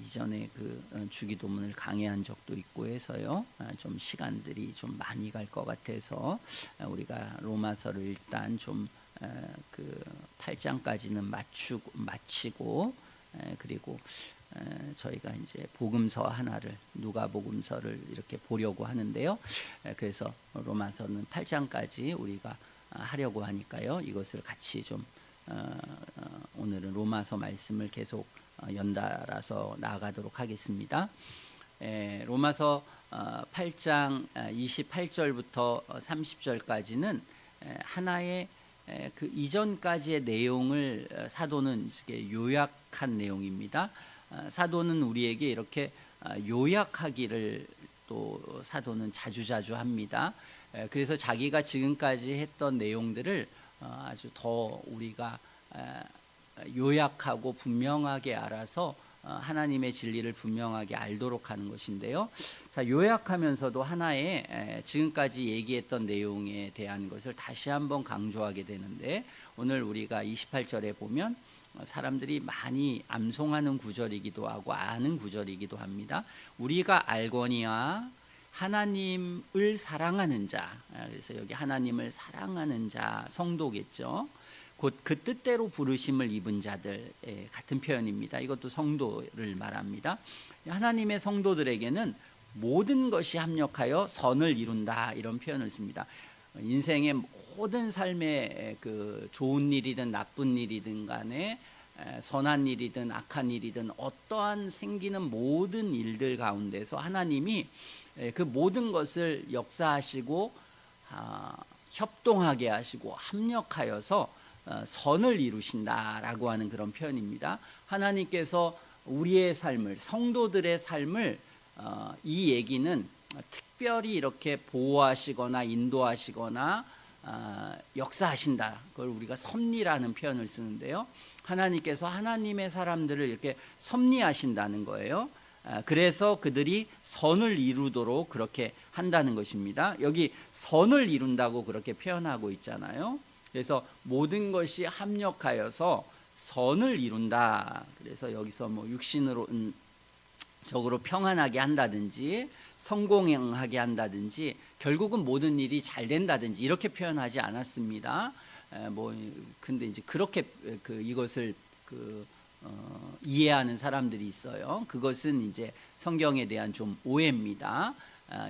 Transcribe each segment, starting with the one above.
이전에 주기도문을 강의한 적도 있고 해서요. 좀 시간들이 좀 많이 갈 것 같아서 우리가 로마서를 일단 좀 8장까지는 마치고 그리고 저희가 이제 복음서 하나를 누가복음서를 이렇게 보려고 하는데요. 그래서 로마서는 8장까지 우리가 하려고 하니까요. 이것을 같이 좀 오늘은 로마서 말씀을 계속 연달아서 나아가도록 하겠습니다. 로마서 8장 28절부터 30절까지는 하나의 그 이전까지의 내용을 사도는 요약한 내용입니다. 사도는 우리에게 이렇게 요약하기를 또 사도는 자주자주 합니다. 그래서 자기가 지금까지 했던 내용들을 아주 더 우리가 요약하고 분명하게 알아서 하나님의 진리를 분명하게 알도록 하는 것인데요. 자, 요약하면서도 하나의 지금까지 얘기했던 내용에 대한 것을 다시 한번 강조하게 되는데, 오늘 우리가 28절에 보면 사람들이 많이 암송하는 구절이기도 하고 아는 구절이기도 합니다. 우리가 알거니와 하나님을 사랑하는 자, 그래서 여기 하나님을 사랑하는 자, 성도겠죠. 곧 그 뜻대로 부르심을 입은 자들, 같은 표현입니다. 이것도 성도를 말합니다. 하나님의 성도들에게는 모든 것이 합력하여 선을 이룬다, 이런 표현을 씁니다. 인생의 모든 삶의 좋은 일이든 나쁜 일이든 간에 선한 일이든 악한 일이든 어떠한 생기는 모든 일들 가운데서 하나님이 그 모든 것을 역사하시고 협동하게 하시고 합력하여서 선을 이루신다라고 하는 그런 표현입니다. 하나님께서 우리의 삶을, 성도들의 삶을 이 얘기는 특별히 이렇게 보호하시거나 인도하시거나 역사하신다, 그걸 우리가 섭리라는 표현을 쓰는데요. 하나님께서 하나님의 사람들을 이렇게 섭리하신다는 거예요. 그래서 그들이 선을 이루도록 그렇게 한다는 것입니다. 여기 선을 이룬다고 그렇게 표현하고 있잖아요. 그래서 모든 것이 합력하여서 선을 이룬다. 그래서 여기서 뭐 육신으로 적으로 평안하게 한다든지 성공하게 한다든지 결국은 모든 일이 잘 된다든지 이렇게 표현하지 않았습니다. 근데 이제 그렇게 이것을 이해하는 사람들이 있어요. 그것은 이제 성경에 대한 좀 오해입니다.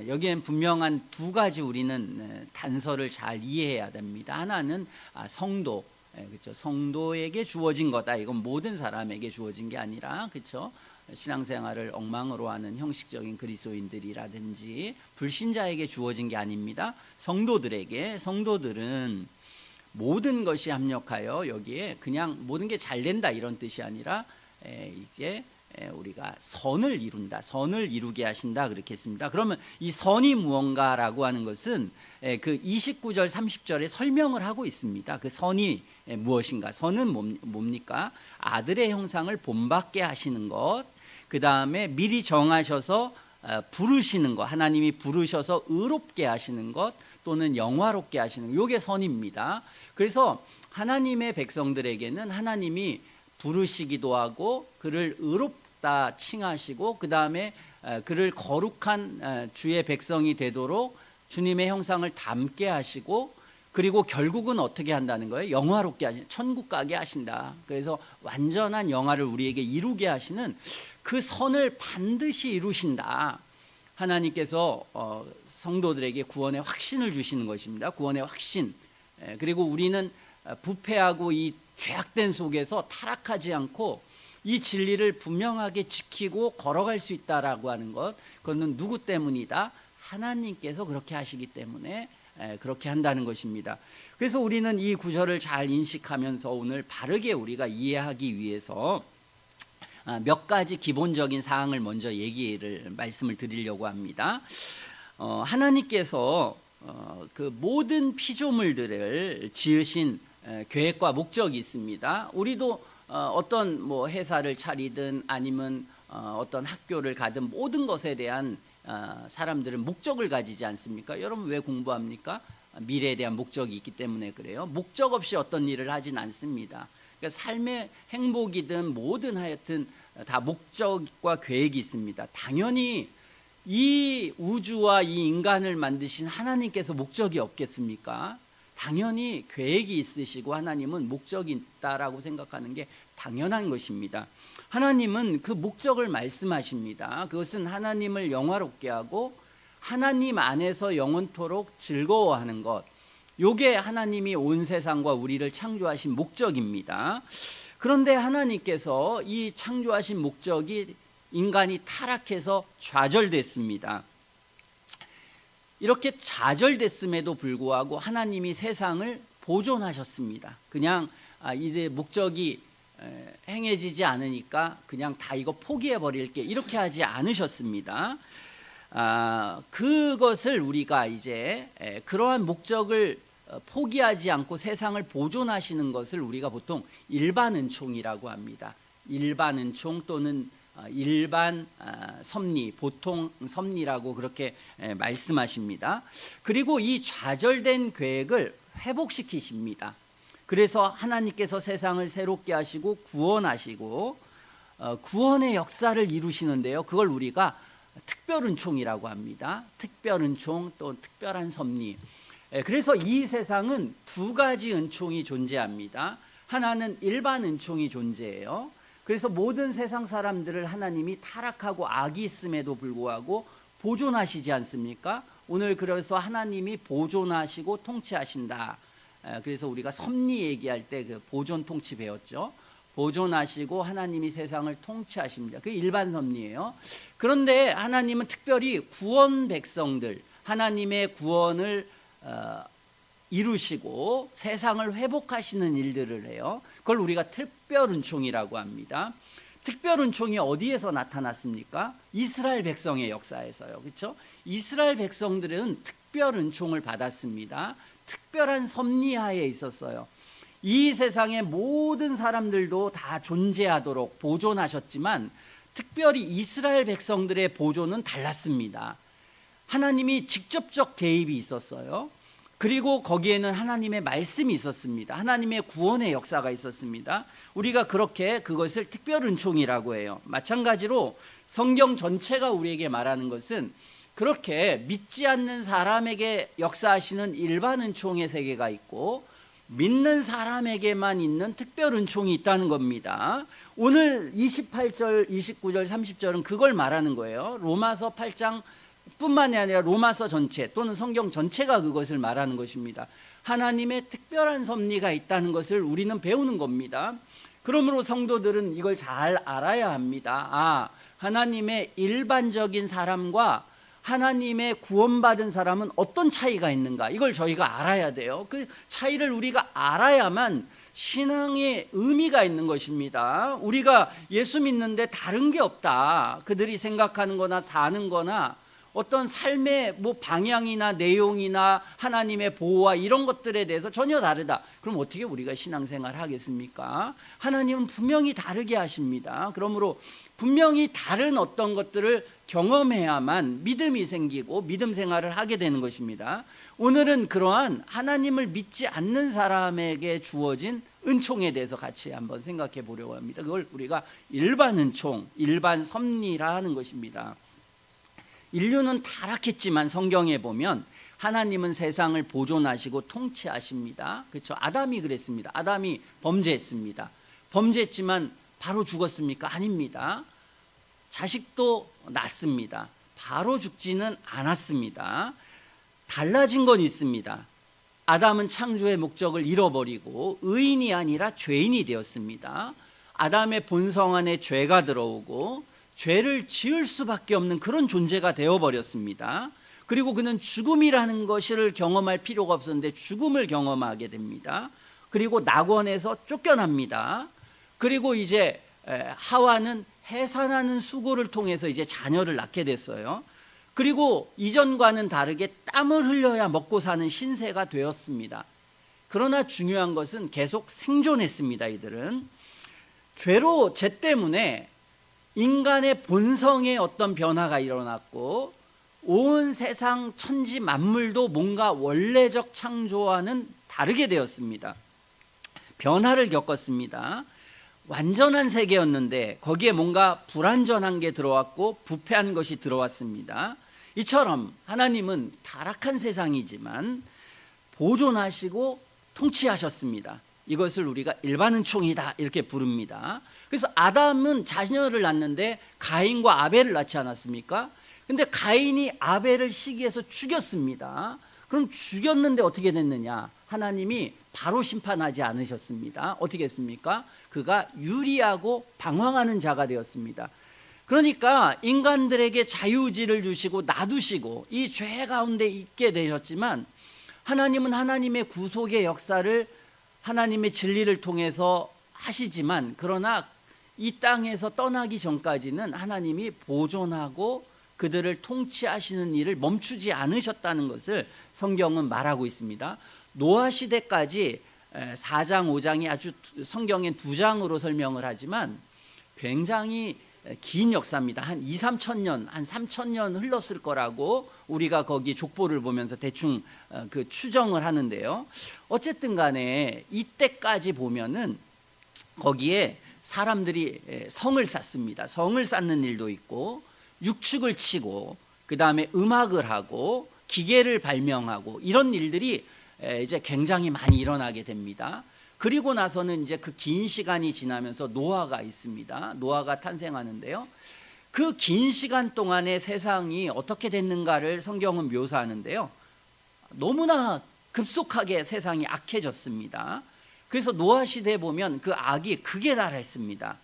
여기엔 분명한 두 가지 우리는 단서를 잘 이해해야 됩니다. 하나는 성도, 그렇죠? 성도에게 주어진 거다. 이건 모든 사람에게 주어진 게 아니라, 그렇죠? 신앙생활을 엉망으로 하는 형식적인 그리스도인들이라든지 불신자에게 주어진 게 아닙니다. 성도들은 모든 것이 합력하여, 여기에 그냥 모든 게 잘 된다 이런 뜻이 아니라 이게 우리가 선을 이룬다, 선을 이루게 하신다, 그렇게 했습니다. 그러면 이 선이 무언가라고 하는 것은 그 29절 30절에 설명을 하고 있습니다. 그 선이 무엇인가? 선은 뭡니까? 아들의 형상을 본받게 하시는 것, 그 다음에 미리 정하셔서 부르시는 것, 하나님이 부르셔서 의롭게 하시는 것 또는 영화롭게 하시는 것, 이게 선입니다. 그래서 하나님의 백성들에게는 하나님이 부르시기도 하고 그를 의롭다 칭하시고 그 다음에 그를 거룩한 주의 백성이 되도록 주님의 형상을 담게 하시고, 그리고 결국은 어떻게 한다는 거예요? 영화롭게 하신다, 천국 가게 하신다. 그래서 완전한 영화를 우리에게 이루게 하시는 그 선을 반드시 이루신다. 하나님께서 성도들에게 구원의 확신을 주시는 것입니다. 구원의 확신. 그리고 우리는 부패하고 이 죄악된 속에서 타락하지 않고 이 진리를 분명하게 지키고 걸어갈 수 있다라고 하는 것, 그것은 누구 때문이다? 하나님께서 그렇게 하시기 때문에 그렇게 한다는 것입니다. 그래서 우리는 이 구절을 잘 인식하면서 오늘 바르게 우리가 이해하기 위해서 몇 가지 기본적인 사항을 먼저 말씀을 드리려고 합니다. 하나님께서 그 모든 피조물들을 지으신 계획과 목적이 있습니다. 우리도 어떤 회사를 차리든 아니면 어떤 학교를 가든 모든 것에 대한 사람들은 목적을 가지지 않습니까? 여러분 왜 공부합니까? 미래에 대한 목적이 있기 때문에 그래요. 목적 없이 어떤 일을 하진 않습니다. 그러니까 삶의 행복이든 뭐든 하여튼 다 목적과 계획이 있습니다. 당연히 이 우주와 이 인간을 만드신 하나님께서 목적이 없겠습니까? 당연히 계획이 있으시고 하나님은 목적이 있다라고 생각하는 게 당연한 것입니다. 하나님은 그 목적을 말씀하십니다. 그것은 하나님을 영화롭게 하고 하나님 안에서 영원토록 즐거워하는 것, 요게 하나님이 온 세상과 우리를 창조하신 목적입니다. 그런데 하나님께서 이 창조하신 목적이 인간이 타락해서 좌절됐습니다. 이렇게 좌절됐음에도 불구하고 하나님이 세상을 보존하셨습니다. 그냥 이제 목적이 행해지지 않으니까 그냥 다 이거 포기해 버릴게, 이렇게 하지 않으셨습니다. 그것을 우리가 이제 그러한 목적을 포기하지 않고 세상을 보존하시는 것을 우리가 보통 일반 은총이라고 합니다. 일반 은총 또는 일반 섭리, 보통 섭리라고 그렇게 말씀하십니다. 그리고 이 좌절된 계획을 회복시키십니다. 그래서 하나님께서 세상을 새롭게 하시고 구원하시고 구원의 역사를 이루시는데요, 그걸 우리가 특별 은총이라고 합니다. 특별 은총 또 특별한 섭리. 그래서 이 세상은 두 가지 은총이 존재합니다. 하나는 일반 은총이 존재해요. 그래서 모든 세상 사람들을 하나님이 타락하고 악이 있음에도 불구하고 보존하시지 않습니까? 오늘 그래서 하나님이 보존하시고 통치하신다. 그래서 우리가 섭리 얘기할 때 그 보존 통치 배웠죠. 보존하시고 하나님이 세상을 통치하십니다. 그게 일반 섭리예요. 그런데 하나님은 특별히 구원 백성들, 하나님의 구원을 이루시고 세상을 회복하시는 일들을 해요. 그걸 우리가 특별 은총이라고 합니다. 특별 은총이 어디에서 나타났습니까? 이스라엘 백성의 역사에서요. 그렇죠? 이스라엘 백성들은 특별 은총을 받았습니다. 특별한 섭리하에 있었어요. 이 세상의 모든 사람들도 다 존재하도록 보존하셨지만 특별히 이스라엘 백성들의 보존은 달랐습니다. 하나님이 직접적 개입이 있었어요. 그리고 거기에는 하나님의 말씀이 있었습니다. 하나님의 구원의 역사가 있었습니다. 우리가 그렇게 그것을 특별 은총이라고 해요. 마찬가지로 성경 전체가 우리에게 말하는 것은 그렇게 믿지 않는 사람에게 역사하시는 일반 은총의 세계가 있고 믿는 사람에게만 있는 특별 은총이 있다는 겁니다. 오늘 28절, 29절, 30절은 그걸 말하는 거예요. 로마서 8장 뿐만이 아니라 로마서 전체 또는 성경 전체가 그것을 말하는 것입니다. 하나님의 특별한 섭리가 있다는 것을 우리는 배우는 겁니다. 그러므로 성도들은 이걸 잘 알아야 합니다. 하나님의 일반적인 사람과 하나님의 구원받은 사람은 어떤 차이가 있는가, 이걸 저희가 알아야 돼요. 그 차이를 우리가 알아야만 신앙의 의미가 있는 것입니다. 우리가 예수 믿는데 다른 게 없다, 그들이 생각하는 거나 사는 거나 어떤 삶의 방향이나 내용이나 하나님의 보호와 이런 것들에 대해서 전혀 다르다, 그럼 어떻게 우리가 신앙생활을 하겠습니까? 하나님은 분명히 다르게 하십니다. 그러므로 분명히 다른 어떤 것들을 경험해야만 믿음이 생기고 믿음 생활을 하게 되는 것입니다. 오늘은 그러한 하나님을 믿지 않는 사람에게 주어진 은총에 대해서 같이 한번 생각해 보려고 합니다. 그걸 우리가 일반 은총, 일반 섭리라 하는 것입니다. 인류는 타락했지만 성경에 보면 하나님은 세상을 보존하시고 통치하십니다. 그렇죠? 아담이 그랬습니다. 아담이 범죄했습니다. 범죄했지만 바로 죽었습니까? 아닙니다. 자식도 낳습니다. 바로 죽지는 않았습니다. 달라진 건 있습니다. 아담은 창조의 목적을 잃어버리고 의인이 아니라 죄인이 되었습니다. 아담의 본성 안에 죄가 들어오고 죄를 지을 수밖에 없는 그런 존재가 되어버렸습니다. 그리고 그는 죽음이라는 것을 경험할 필요가 없었는데 죽음을 경험하게 됩니다. 그리고 낙원에서 쫓겨납니다. 그리고 이제 하와는 해산하는 수고를 통해서 이제 자녀를 낳게 됐어요. 그리고 이전과는 다르게 땀을 흘려야 먹고 사는 신세가 되었습니다. 그러나 중요한 것은 계속 생존했습니다. 이들은 죄 때문에 인간의 본성에 어떤 변화가 일어났고 온 세상 천지 만물도 뭔가 원래적 창조와는 다르게 되었습니다. 변화를 겪었습니다. 완전한 세계였는데 거기에 뭔가 불완전한 게 들어왔고 부패한 것이 들어왔습니다. 이처럼 하나님은 타락한 세상이지만 보존하시고 통치하셨습니다. 이것을 우리가 일반은총이다 이렇게 부릅니다. 그래서 아담은 자녀를 낳는데 가인과 아벨을 낳지 않았습니까? 근데 가인이 아벨을 시기해서 죽였습니다. 그럼 죽였는데 어떻게 됐느냐? 하나님이 바로 심판하지 않으셨습니다. 어떻게 했습니까? 그가 유리하고 방황하는 자가 되었습니다. 그러니까 인간들에게 자유의지를 주시고 놔두시고 이 죄 가운데 있게 되셨지만 하나님은 하나님의 구속의 역사를 하나님의 진리를 통해서 하시지만 그러나 이 땅에서 떠나기 전까지는 하나님이 보존하고 그들을 통치하시는 일을 멈추지 않으셨다는 것을 성경은 말하고 있습니다. 노아 시대까지 4장 5장이 아주 성경엔 2장으로 설명을 하지만 굉장히 긴 역사입니다. 한 2, 3천 년, 한 3천 년 흘렀을 거라고 우리가 거기 족보를 보면서 대충 그 추정을 하는데요. 어쨌든 간에 이때까지 보면은 거기에 사람들이 성을 쌓습니다. 성을 쌓는 일도 있고 육축을 치고 그다음에 음악을 하고 기계를 발명하고 이런 일들이 이제 굉장히 많이 일어나게 됩니다. 그리고 나서는 이제 그 긴 시간이 지나면서 노아가 있습니다. 노아가 탄생하는데요. 그 긴 시간 동안에 세상이 어떻게 됐는가를 성경은 묘사하는데요. 너무나 급속하게 세상이 악해졌습니다. 그래서 노아 시대에 보면 그 악이 극에 달했습니다.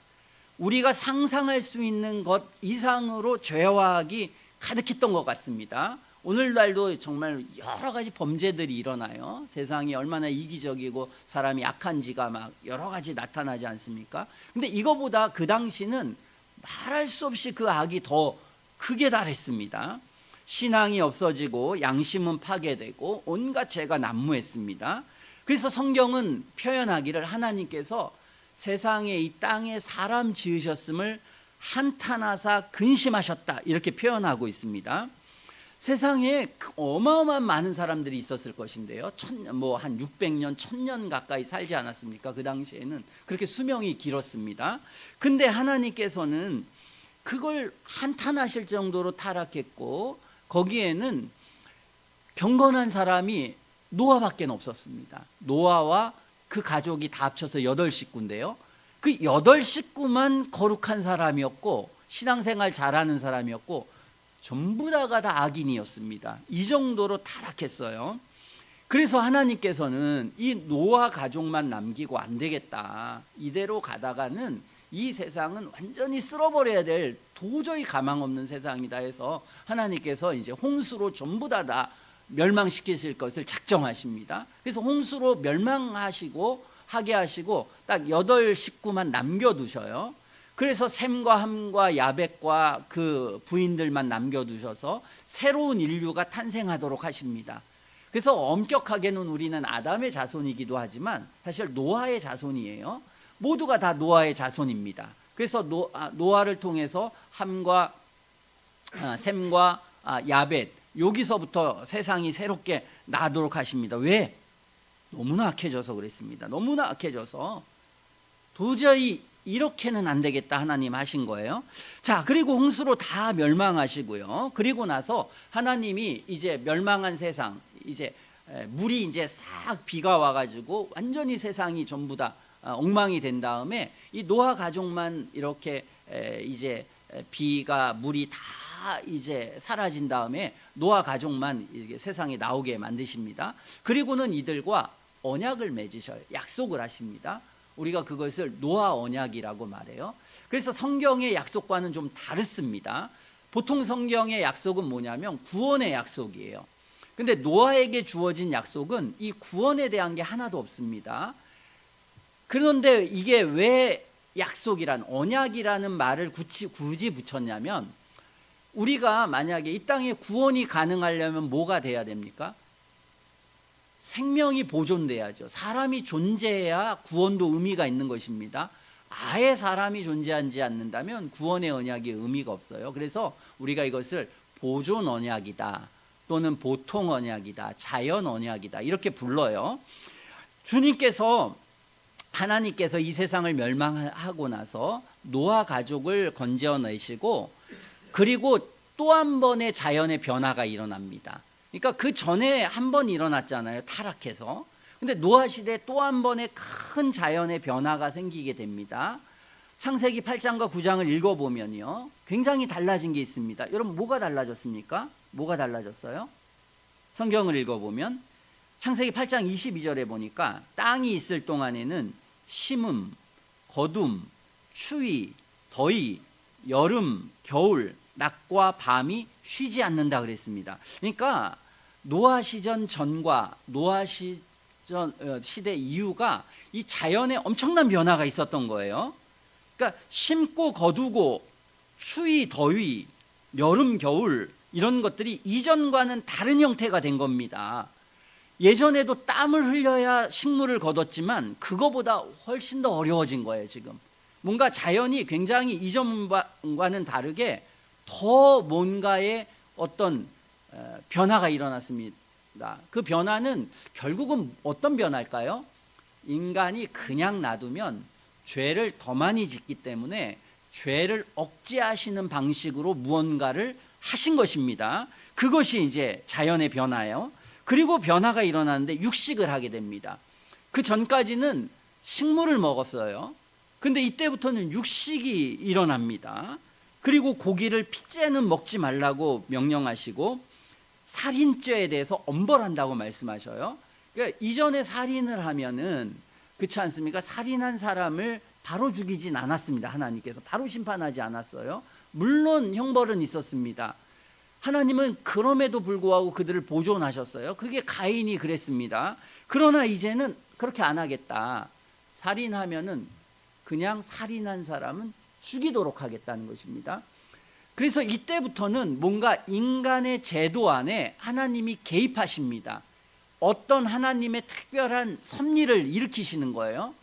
우리가 상상할 수 있는 것 이상으로 죄와 악이 가득했던 것 같습니다. 오늘날도 정말 여러 가지 범죄들이 일어나요. 세상이 얼마나 이기적이고 사람이 악한지가 막 여러 가지 나타나지 않습니까? 근데 이거보다 그 당시는 말할 수 없이 그 악이 더 크게 달했습니다. 신앙이 없어지고 양심은 파괴되고 온갖 죄가 난무했습니다. 그래서 성경은 표현하기를 하나님께서 세상에 이 땅에 사람 지으셨음을 한탄하사 근심하셨다 이렇게 표현하고 있습니다. 세상에 어마어마한 많은 사람들이 있었을 것인데요. 한 600년, 1000년 가까이 살지 않았습니까? 그 당시에는 그렇게 수명이 길었습니다. 근데 하나님께서는 그걸 한탄하실 정도로 타락했고 거기에는 경건한 사람이 노아밖에 없었습니다. 노아와 그 가족이 다 합쳐서 8식구인데요. 그 8식구만 거룩한 사람이었고 신앙생활 잘하는 사람이었고 전부 다가 다 악인이었습니다. 이 정도로 타락했어요. 그래서 하나님께서는 이 노아 가족만 남기고 안 되겠다. 이대로 가다가는 이 세상은 완전히 쓸어버려야 될 도저히 가망 없는 세상이다 해서 하나님께서 이제 홍수로 전부 다 멸망시키실 것을 작정하십니다. 그래서 홍수로 멸망하시고 하게 하시고 딱 8식구만 남겨두셔요. 그래서 셈과 함과 야벳과 그 부인들만 남겨두셔서 새로운 인류가 탄생하도록 하십니다. 그래서 엄격하게는 우리는 아담의 자손이기도 하지만 사실 노아의 자손이에요. 모두가 다 노아의 자손입니다. 그래서 노아를 통해서 함과 셈과 야벳 여기서부터 세상이 새롭게 나도록 하십니다. 왜? 너무나 악해져서 그랬습니다. 너무나 악해져서 도저히 이렇게는 안 되겠다 하나님 하신 거예요. 자, 그리고 홍수로 다 멸망하시고요. 그리고 나서 하나님이 이제 멸망한 세상, 이제 물이 이제 싹 비가 와가지고 완전히 세상이 전부 다 엉망이 된 다음에 이 노아 가족만 이렇게 이제 비가 물이 다 이제 사라진 다음에 노아 가족만 이렇게 세상에 나오게 만드십니다. 그리고는 이들과 언약을 맺으셔요. 약속을 하십니다. 우리가 그것을 노아 언약이라고 말해요. 그래서 성경의 약속과는 좀 다릅니다. 보통 성경의 약속은 뭐냐면 구원의 약속이에요. 근데 노아에게 주어진 약속은 이 구원에 대한 게 하나도 없습니다. 그런데 이게 왜 약속이란 언약이라는 말을 굳이 붙였냐면 우리가 만약에 이 땅에 구원이 가능하려면 뭐가 돼야 됩니까? 생명이 보존돼야죠. 사람이 존재해야 구원도 의미가 있는 것입니다. 아예 사람이 존재하지 않는다면 구원의 언약이 의미가 없어요. 그래서 우리가 이것을 보존 언약이다, 또는 보통 언약이다, 자연 언약이다, 이렇게 불러요. 주님께서, 하나님께서 이 세상을 멸망하고 나서 노아 가족을 건져내시고, 그리고 또 한 번의 자연의 변화가 일어납니다. 그러니까 그 전에 한 번 일어났잖아요, 타락해서. 근데 노아 시대에 또 한 번의 큰 자연의 변화가 생기게 됩니다. 창세기 8장과 9장을 읽어보면요, 굉장히 달라진 게 있습니다. 여러분, 뭐가 달라졌습니까? 뭐가 달라졌어요? 성경을 읽어보면 창세기 8장 22절에 보니까 땅이 있을 동안에는 심음, 거둠, 추위, 더위, 여름, 겨울, 낮과 밤이 쉬지 않는다 그랬습니다. 그러니까 노아 시전 전과 노아 시대 이후가 이 자연에 엄청난 변화가 있었던 거예요. 그러니까 심고 거두고 추위, 더위, 여름, 겨울, 이런 것들이 이전과는 다른 형태가 된 겁니다. 예전에도 땀을 흘려야 식물을 거뒀지만 그거보다 훨씬 더 어려워진 거예요. 지금 뭔가 자연이 굉장히 이전과는 다르게 더 뭔가의 어떤 변화가 일어났습니다. 그 변화는 결국은 어떤 변화일까요? 인간이 그냥 놔두면 죄를 더 많이 짓기 때문에 죄를 억제하시는 방식으로 무언가를 하신 것입니다. 그것이 이제 자연의 변화예요. 그리고 변화가 일어나는데 육식을 하게 됩니다. 그 전까지는 식물을 먹었어요. 근데 이때부터는 육식이 일어납니다. 그리고 고기를 핏째는 먹지 말라고 명령하시고 살인죄에 대해서 엄벌한다고 말씀하셔요. 그러니까 이전에 살인을 하면은, 그렇지 않습니까? 살인한 사람을 바로 죽이진 않았습니다. 하나님께서 바로 심판하지 않았어요. 물론 형벌은 있었습니다. 하나님은 그럼에도 불구하고 그들을 보존하셨어요. 그게 가인이 그랬습니다. 그러나 이제는 그렇게 안 하겠다. 살인하면은 그냥 살인한 사람은 죽이도록 하겠다는 것입니다. 그래서 이때부터는 뭔가 인간의 제도 안에 하나님이 개입하십니다. 어떤 하나님의 특별한 섭리를 일으키시는 거예요.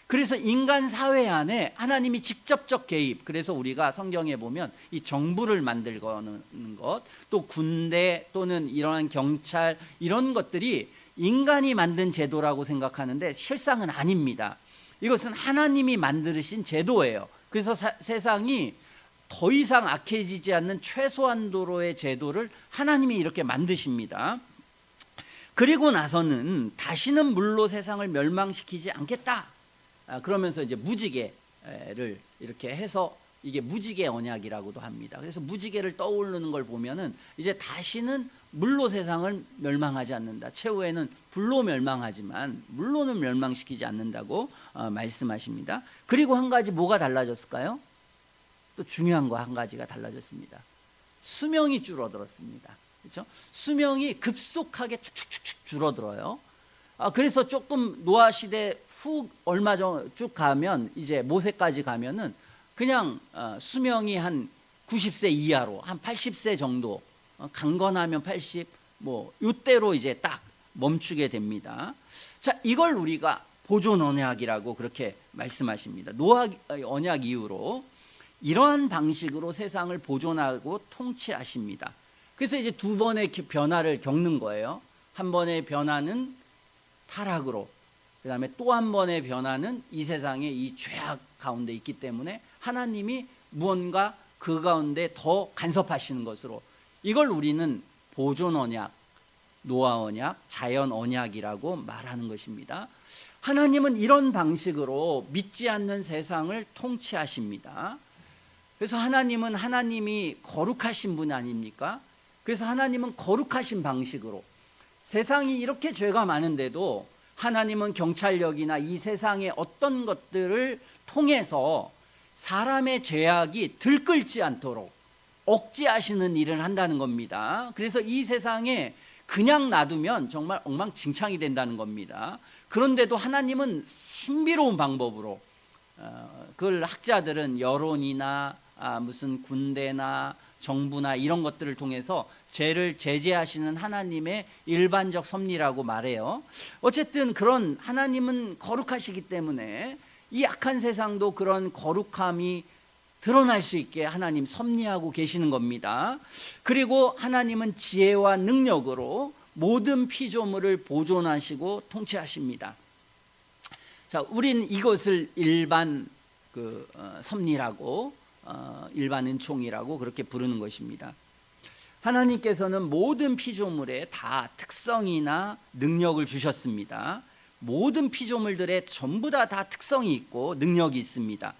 그래서 인간 사회 안에 하나님이 직접적 개입, 그래서 우리가 성경에 보면 이 정부를 만들거는 것, 또 군대 또는 이러한 경찰, 이런 것들이 인간이 만든 제도라고 생각하는데 실상은 아닙니다. 이것은 하나님이 만드신 제도예요. 그래서 세상이 더 이상 악해지지 않는 최소한도로의 제도를 하나님이 이렇게 만드십니다. 그리고 나서는 다시는 물로 세상을 멸망시키지 않겠다. 그러면서 이제 무지개를 이렇게 해서, 이게 무지개 언약이라고도 합니다. 그래서 무지개를 떠오르는 걸 보면은 이제 다시는 물로 세상을 멸망하지 않는다. 최후에는 불로 멸망하지만 물로는 멸망시키지 않는다고 말씀하십니다. 그리고 한 가지 뭐가 달라졌을까요? 또 중요한 거 한 가지가 달라졌습니다. 수명이 줄어들었습니다. 그렇죠? 수명이 급속하게 축축축축 줄어들어요. 그래서 조금 노아 시대 후 얼마 쭉 가면, 이제 모세까지 가면은 그냥 수명이 한 90세 이하로, 한 80세 정도, 강건하면 80, 뭐 이때로 이제 딱 멈추게 됩니다. 자, 이걸 우리가 보존 언약이라고 그렇게 말씀하십니다. 노아 언약 이후로 이러한 방식으로 세상을 보존하고 통치하십니다. 그래서 이제 두 번의 변화를 겪는 거예요. 한 번의 변화는 타락으로, 그 다음에 또 한 번의 변화는 이 세상에 이 죄악 가운데 있기 때문에 하나님이 무언가 그 가운데 더 간섭하시는 것으로, 이걸 우리는 보존 언약, 노아 언약, 자연 언약이라고 말하는 것입니다. 하나님은 이런 방식으로 믿지 않는 세상을 통치하십니다. 그래서 하나님은 하나님이 거룩하신 분 아닙니까? 그래서 하나님은 거룩하신 방식으로, 세상이 이렇게 죄가 많은데도 하나님은 경찰력이나 이 세상의 어떤 것들을 통해서 사람의 죄악이 들끓지 않도록 억제하시는 일을 한다는 겁니다. 그래서 이 세상에 그냥 놔두면 정말 엉망진창이 된다는 겁니다. 그런데도 하나님은 신비로운 방법으로, 그걸 학자들은 여론이나 무슨 군대나 정부나 이런 것들을 통해서 죄를 제재하시는 하나님의 일반적 섭리라고 말해요. 어쨌든 그런 하나님은 거룩하시기 때문에 이 악한 세상도 그런 거룩함이 드러날 수 있게 하나님 섭리하고 계시는 겁니다. 그리고 하나님은 지혜와 능력으로 모든 피조물을 보존하시고 통치하십니다. 자, 우린 이것을 일반 섭리라고 일반 은총이라고 그렇게 부르는 것입니다. 하나님께서는 모든 피조물에 다 특성이나 능력을 주셨습니다. 모든 피조물들에 전부 다 특성이 있고 능력이 있습니다.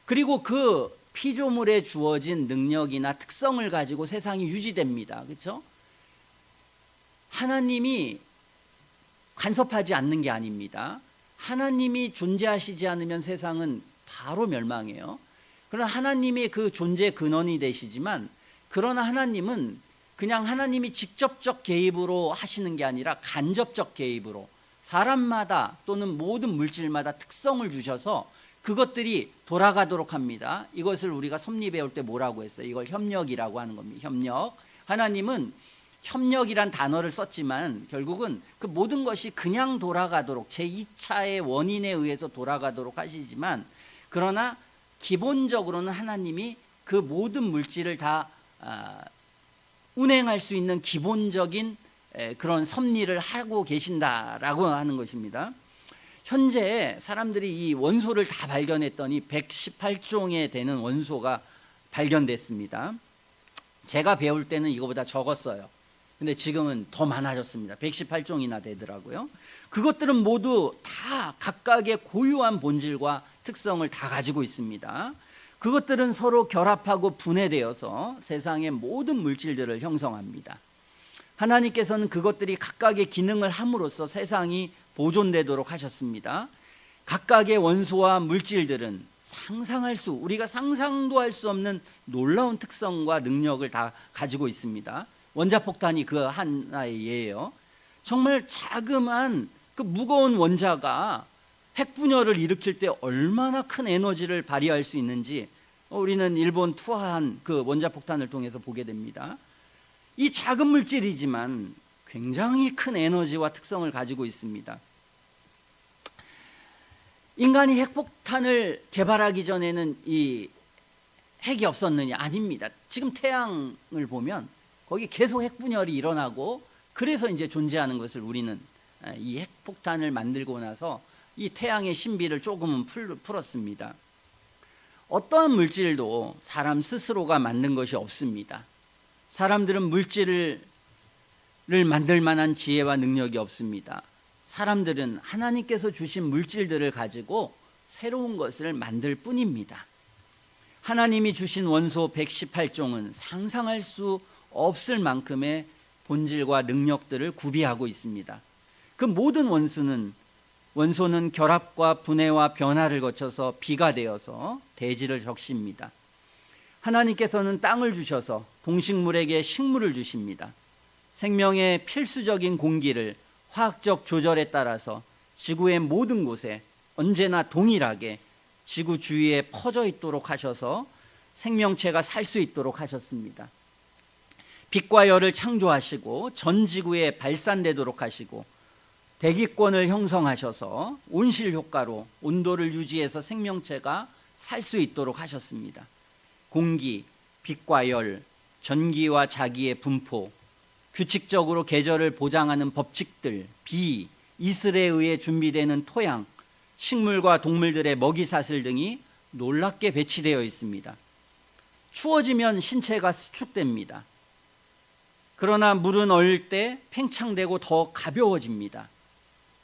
그리고 그 피조물에 주어진 능력이나 특성을 가지고 세상이 유지됩니다. 그렇죠? 하나님이 간섭하지 않는 게 아닙니다. 하나님이 존재하시지 않으면 세상은 바로 멸망해요. 그러나 하나님이 그 존재 근원이 되시지만, 그러나 하나님은 그냥 하나님이 직접적 개입으로 하시는 게 아니라 간접적 개입으로 사람마다 또는 모든 물질마다 특성을 주셔서 그것들이 돌아가도록 합니다. 이것을 우리가 섭리 배울 때 뭐라고 했어요? 이걸 협력이라고 하는 겁니다. 협력. 하나님은 협력이란 단어를 썼지만 결국은 그 모든 것이 그냥 돌아가도록 제2차의 원인에 의해서 돌아가도록 하시지만, 그러나 기본적으로는 하나님이 그 모든 물질을 다 운행할 수 있는 기본적인 그런 섭리를 하고 계신다라고 하는 것입니다. 현재 사람들이 이 원소를 다 발견했더니 118종에 되는 원소가 발견됐습니다. 제가 배울 때는 이거보다 적었어요. 근데 지금은 더 많아졌습니다. 118종이나 되더라고요. 그것들은 모두 다 각각의 고유한 본질과 특성을 다 가지고 있습니다. 그것들은 서로 결합하고 분해되어서 세상의 모든 물질들을 형성합니다. 하나님께서는 그것들이 각각의 기능을 함으로써 세상이 보존되도록 하셨습니다. 각각의 원소와 물질들은 우리가 상상도 할 수 없는 놀라운 특성과 능력을 다 가지고 있습니다. 원자폭탄이 그 하나의 예예요. 정말 자그마한 그 무거운 원자가 핵분열을 일으킬 때 얼마나 큰 에너지를 발휘할 수 있는지 우리는 일본 투하한 그 원자폭탄을 통해서 보게 됩니다. 이 작은 물질이지만 굉장히 큰 에너지와 특성을 가지고 있습니다. 인간이 핵폭탄을 개발하기 전에는 이 핵이 없었느냐? 아닙니다. 지금 태양을 보면 거기 계속 핵분열이 일어나고, 그래서 이제 존재하는 것을 우리는 이 핵폭탄을 만들고 나서 이 태양의 신비를 조금은 풀었습니다. 어떠한 물질도 사람 스스로가 만든 것이 없습니다. 사람들은 물질을 만들 만한 지혜와 능력이 없습니다. 사람들은 하나님께서 주신 물질들을 가지고 새로운 것을 만들 뿐입니다. 하나님이 주신 원소 118종은 상상할 수 없을 만큼의 본질과 능력들을 구비하고 있습니다. 그 모든 원소는 결합과 분해와 변화를 거쳐서 비가 되어서 대지를 적십니다. 하나님께서는 땅을 주셔서 동식물에게 식물을 주십니다. 생명의 필수적인 공기를 화학적 조절에 따라서 지구의 모든 곳에 언제나 동일하게 지구 주위에 퍼져 있도록 하셔서 생명체가 살 수 있도록 하셨습니다. 빛과 열을 창조하시고 전 지구에 발산되도록 하시고 대기권을 형성하셔서 온실 효과로 온도를 유지해서 생명체가 살 수 있도록 하셨습니다. 공기, 빛과 열, 전기와 자기의 분포, 규칙적으로 계절을 보장하는 법칙들, 비, 이슬에 의해 준비되는 토양, 식물과 동물들의 먹이사슬 등이 놀랍게 배치되어 있습니다. 추워지면 신체가 수축됩니다. 그러나 물은 얼을 때 팽창되고 더 가벼워집니다.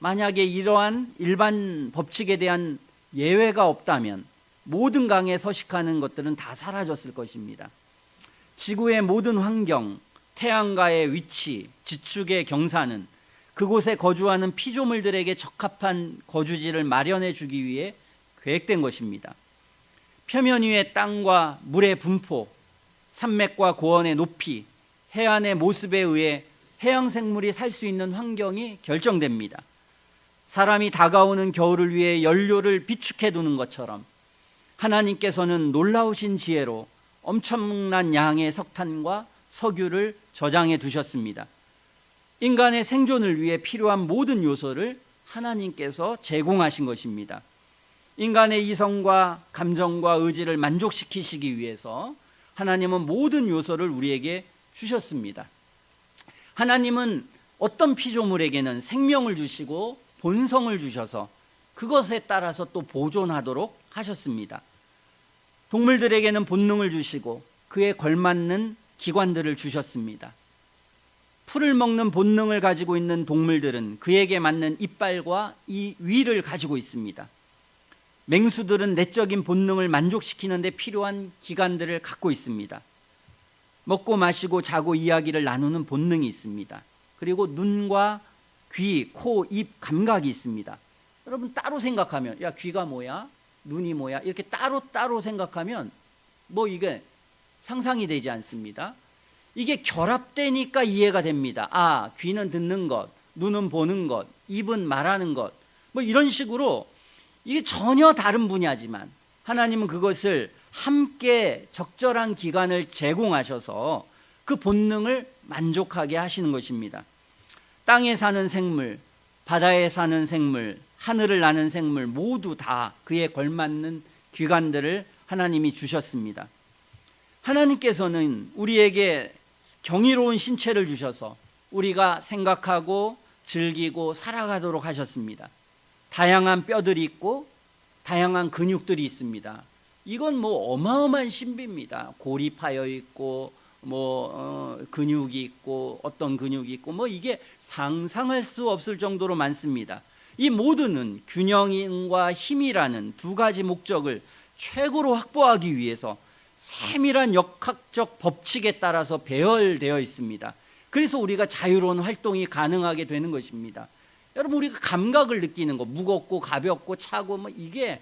만약에 이러한 일반 법칙에 대한 예외가 없다면 모든 강에 서식하는 것들은 다 사라졌을 것입니다. 지구의 모든 환경, 태양과의 위치, 지축의 경사는 그곳에 거주하는 피조물들에게 적합한 거주지를 마련해 주기 위해 계획된 것입니다. 표면 위의 땅과 물의 분포, 산맥과 고원의 높이, 해안의 모습에 의해 해양 생물이 살 수 있는 환경이 결정됩니다. 사람이 다가오는 겨울을 위해 연료를 비축해 두는 것처럼 하나님께서는 놀라우신 지혜로 엄청난 양의 석탄과 석유를 저장해 두셨습니다. 인간의 생존을 위해 필요한 모든 요소를 하나님께서 제공하신 것입니다. 인간의 이성과 감정과 의지를 만족시키시기 위해서 하나님은 모든 요소를 우리에게 주셨습니다. 하나님은 어떤 피조물에게는 생명을 주시고 본성을 주셔서 그것에 따라서 또 보존하도록 하셨습니다. 동물들에게는 본능을 주시고 그에 걸맞는 기관들을 주셨습니다. 풀을 먹는 본능을 가지고 있는 동물들은 그에게 맞는 이빨과 이 위를 가지고 있습니다. 맹수들은 내적인 본능을 만족시키는 데 필요한 기관들을 갖고 있습니다. 먹고 마시고 자고 이야기를 나누는 본능이 있습니다. 그리고 눈과 귀, 코, 입 감각이 있습니다. 여러분 따로 생각하면 야 귀가 뭐야? 눈이 뭐야? 이렇게 따로 생각하면 뭐 이게 상상이 되지 않습니다. 이게 결합되니까 이해가 됩니다. 아, 귀는 듣는 것, 눈은 보는 것, 입은 말하는 것, 뭐 이런 식으로 이게 전혀 다른 분야지만 하나님은 그것을 함께 적절한 기간을 제공하셔서 그 본능을 만족하게 하시는 것입니다. 땅에 사는 생물, 바다에 사는 생물, 하늘을 나는 생물 모두 다 그에 걸맞는 기관들을 하나님이 주셨습니다. 하나님께서는 우리에게 경이로운 신체를 주셔서 우리가 생각하고 즐기고 살아가도록 하셨습니다. 다양한 뼈들이 있고 다양한 근육들이 있습니다. 이건 뭐 어마어마한 신비입니다. 골이 파여 있고 근육이 있고 어떤 근육이 있고 뭐 이게 상상할 수 없을 정도로 많습니다. 이 모두는 균형과 힘이라는 두 가지 목적을 최고로 확보하기 위해서 세밀한 역학적 법칙에 따라서 배열되어 있습니다. 그래서 우리가 자유로운 활동이 가능하게 되는 것입니다. 여러분 우리가 감각을 느끼는 거 무겁고 가볍고 차고 뭐 이게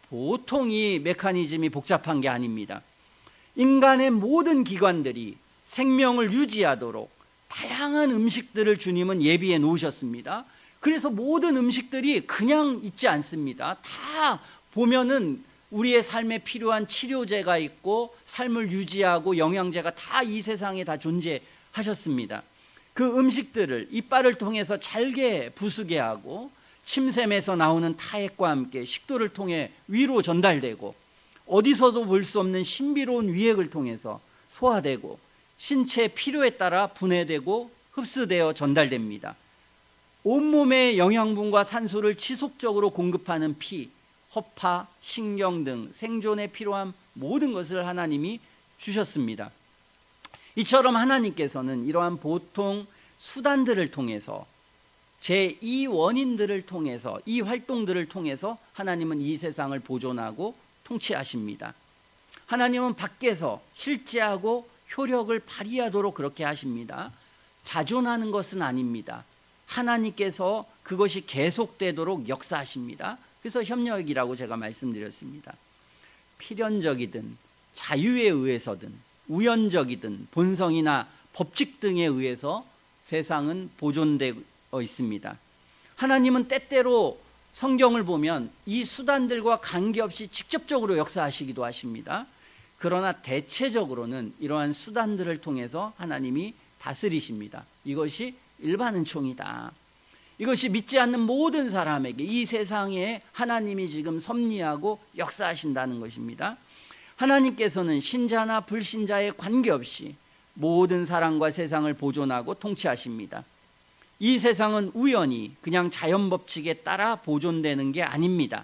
보통 이 메커니즘이 복잡한 게 아닙니다. 인간의 모든 기관들이 생명을 유지하도록 다양한 음식들을 주님은 예비해 놓으셨습니다. 그래서 모든 음식들이 그냥 있지 않습니다. 다 보면은 우리의 삶에 필요한 치료제가 있고 삶을 유지하고 영양제가 다 이 세상에 다 존재하셨습니다. 그 음식들을 이빨을 통해서 잘게 부수게 하고 침샘에서 나오는 타액과 함께 식도를 통해 위로 전달되고 어디서도 볼 수 없는 신비로운 위액을 통해서 소화되고 신체의 필요에 따라 분해되고 흡수되어 전달됩니다. 온몸의 영양분과 산소를 지속적으로 공급하는 피, 허파, 신경 등 생존에 필요한 모든 것을 하나님이 주셨습니다. 이처럼 하나님께서는 이러한 보통 수단들을 통해서 제2 원인들을 통해서 이 활동들을 통해서 하나님은 이 세상을 보존하고 통치하십니다. 하나님은 밖에서 실제하고 효력을 발휘하도록 그렇게 하십니다. 자존하는 것은 아닙니다. 하나님께서 그것이 계속되도록 역사하십니다. 그래서 협력이라고 제가 말씀드렸습니다. 필연적이든 자유에 의해서든 우연적이든 본성이나 법칙 등에 의해서 세상은 보존되어 있습니다. 하나님은 때때로 성경을 보면 이 수단들과 관계없이 직접적으로 역사하시기도 하십니다. 그러나 대체적으로는 이러한 수단들을 통해서 하나님이 다스리십니다. 이것이 일반 은총이다. 이것이 믿지 않는 모든 사람에게 이 세상에 하나님이 지금 섭리하고 역사하신다는 것입니다. 하나님께서는 신자나 불신자에 관계없이 모든 사람과 세상을 보존하고 통치하십니다. 이 세상은 우연히 그냥 자연법칙에 따라 보존되는 게 아닙니다.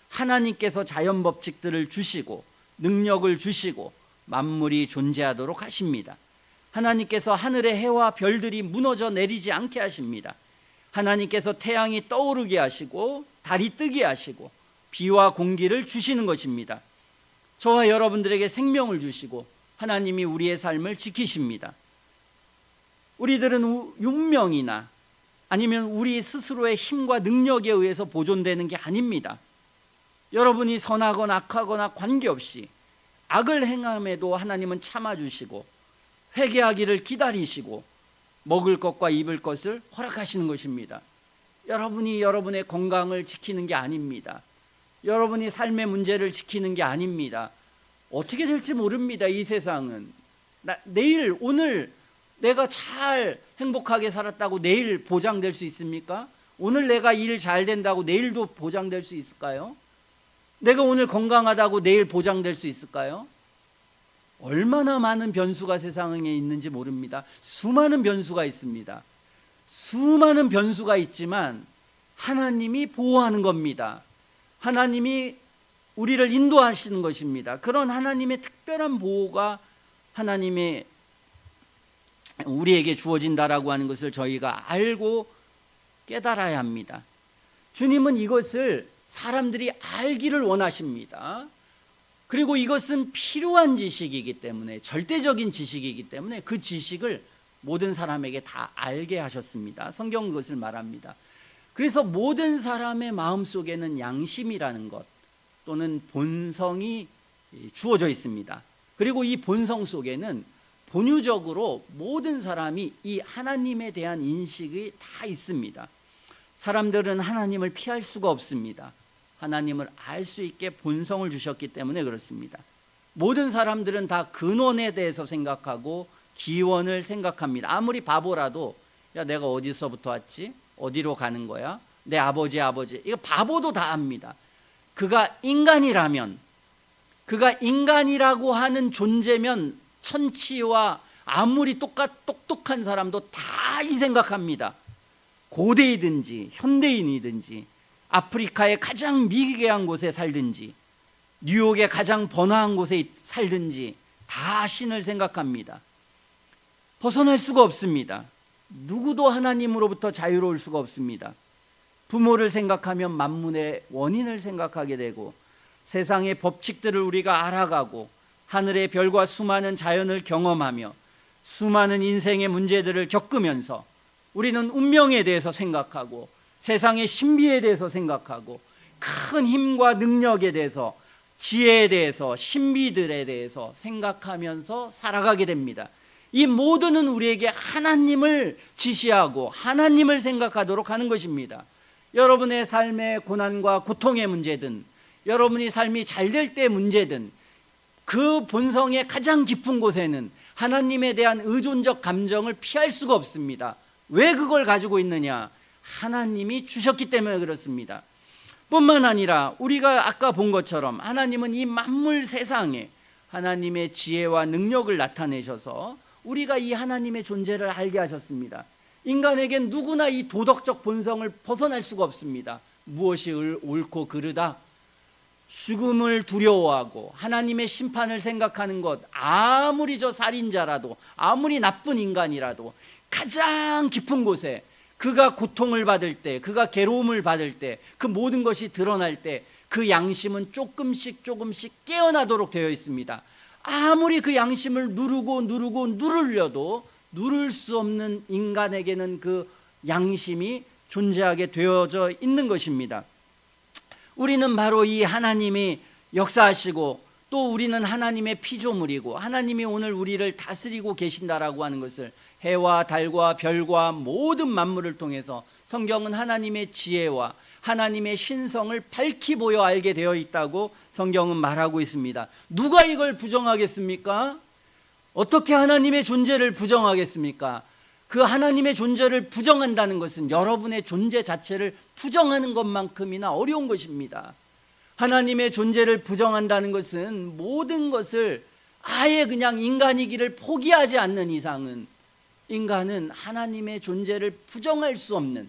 하나님께서 자연법칙들을 주시고 능력을 주시고 만물이 존재하도록 하십니다. 하나님께서 하늘의 해와 별들이 무너져 내리지 않게 하십니다. 하나님께서 태양이 떠오르게 하시고 달이 뜨게 하시고 비와 공기를 주시는 것입니다. 저와 여러분들에게 생명을 주시고 하나님이 우리의 삶을 지키십니다. 우리들은 운명이나 아니면 우리 스스로의 힘과 능력에 의해서 보존되는 게 아닙니다. 여러분이 선하거나 악하거나 관계없이 악을 행함에도 하나님은 참아주시고 회개하기를 기다리시고 먹을 것과 입을 것을 허락하시는 것입니다. 여러분이 여러분의 건강을 지키는 게 아닙니다. 여러분이 삶의 문제를 지키는 게 아닙니다. 어떻게 될지 모릅니다. 이 세상은 내일 오늘 내가 잘 행복하게 살았다고 내일 보장될 수 있습니까? 오늘 내가 일 잘 된다고 내일도 보장될 수 있을까요? 내가 오늘 건강하다고 내일 보장될 수 있을까요? 얼마나 많은 변수가 세상에 있는지 모릅니다. 수많은 변수가 있습니다. 수많은 변수가 있지만 하나님이 보호하는 겁니다. 하나님이 우리를 인도하시는 것입니다. 그런 하나님의 특별한 보호가 하나님의 우리에게 주어진다라고 하는 것을 저희가 알고 깨달아야 합니다. 주님은 이것을 사람들이 알기를 원하십니다. 그리고 이것은 필요한 지식이기 때문에, 절대적인 지식이기 때문에 그 지식을 모든 사람에게 다 알게 하셨습니다. 성경은 그것을 말합니다. 그래서 모든 사람의 마음속에는 양심이라는 것 또는 본성이 주어져 있습니다. 그리고 이 본성 속에는 본유적으로 모든 사람이 이 하나님에 대한 인식이 다 있습니다. 사람들은 하나님을 피할 수가 없습니다. 하나님을 알 수 있게 본성을 주셨기 때문에 그렇습니다. 모든 사람들은 다 근원에 대해서 생각하고 기원을 생각합니다. 아무리 바보라도 야, 내가 어디서부터 왔지? 어디로 가는 거야? 내 아버지 이거 바보도 다 압니다. 그가 인간이라면, 그가 인간이라고 하는 존재면 천치와 아무리 똑똑한 사람도 다 이 생각합니다. 고대이든지 현대인이든지 아프리카의 가장 미개한 곳에 살든지 뉴욕의 가장 번화한 곳에 살든지 다 신을 생각합니다. 벗어날 수가 없습니다. 누구도 하나님으로부터 자유로울 수가 없습니다. 부모를 생각하면 만문의 원인을 생각하게 되고 세상의 법칙들을 우리가 알아가고 하늘의 별과 수많은 자연을 경험하며 수많은 인생의 문제들을 겪으면서 우리는 운명에 대해서 생각하고 세상의 신비에 대해서 생각하고 큰 힘과 능력에 대해서, 지혜에 대해서, 신비들에 대해서 생각하면서 살아가게 됩니다. 이 모두는 우리에게 하나님을 지시하고 하나님을 생각하도록 하는 것입니다. 여러분의 삶의 고난과 고통의 문제든 여러분이 삶이 잘 될 때 문제든 그 본성의 가장 깊은 곳에는 하나님에 대한 의존적 감정을 피할 수가 없습니다. 왜 그걸 가지고 있느냐? 하나님이 주셨기 때문에 그렇습니다. 뿐만 아니라 우리가 아까 본 것처럼 하나님은 이 만물 세상에 하나님의 지혜와 능력을 나타내셔서 우리가 이 하나님의 존재를 알게 하셨습니다. 인간에겐 누구나 이 도덕적 본성을 벗어날 수가 없습니다. 무엇이 옳고 그르다, 죽음을 두려워하고 하나님의 심판을 생각하는 것, 아무리 저 살인자라도 아무리 나쁜 인간이라도 가장 깊은 곳에 그가 고통을 받을 때, 그가 괴로움을 받을 때, 그 모든 것이 드러날 때 그 양심은 조금씩 깨어나도록 되어 있습니다. 아무리 그 양심을 누르려도 누를 수 없는 인간에게는 그 양심이 존재하게 되어져 있는 것입니다. 우리는 바로 이 하나님이 역사하시고 또 우리는 하나님의 피조물이고 하나님이 오늘 우리를 다스리고 계신다라고 하는 것을 해와 달과 별과 모든 만물을 통해서 성경은 하나님의 지혜와 하나님의 신성을 밝히 보여 알게 되어 있다고 성경은 말하고 있습니다. 누가 이걸 부정하겠습니까? 어떻게 하나님의 존재를 부정하겠습니까? 그 하나님의 존재를 부정한다는 것은 여러분의 존재 자체를 부정하는 것만큼이나 어려운 것입니다. 하나님의 존재를 부정한다는 것은 모든 것을 아예 그냥 인간이기를 포기하지 않는 이상은 인간은 하나님의 존재를 부정할 수 없는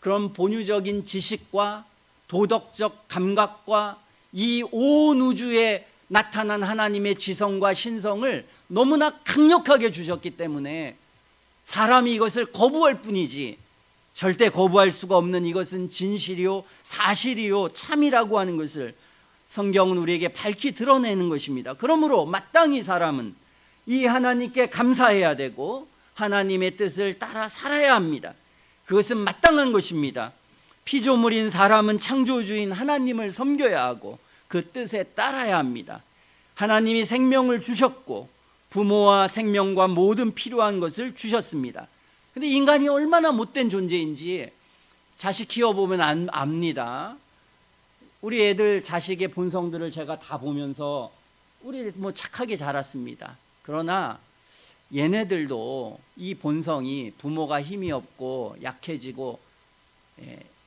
그런 본유적인 지식과 도덕적 감각과 이 온 우주에 나타난 하나님의 지성과 신성을 너무나 강력하게 주셨기 때문에 사람이 이것을 거부할 뿐이지 절대 거부할 수가 없는 이것은 진실이요 사실이요 참이라고 하는 것을 성경은 우리에게 밝히 드러내는 것입니다. 그러므로 마땅히 사람은 이 하나님께 감사해야 되고 하나님의 뜻을 따라 살아야 합니다. 그것은 마땅한 것입니다. 피조물인 사람은 창조주인 하나님을 섬겨야 하고 그 뜻에 따라야 합니다. 하나님이 생명을 주셨고 부모와 생명과 모든 필요한 것을 주셨습니다. 근데 인간이 얼마나 못된 존재인지 자식 키워보면 압니다. 우리 애들 자식의 본성들을 제가 다 보면서 우리 뭐 착하게 자랐습니다. 그러나 얘네들도 이 본성이 부모가 힘이 없고 약해지고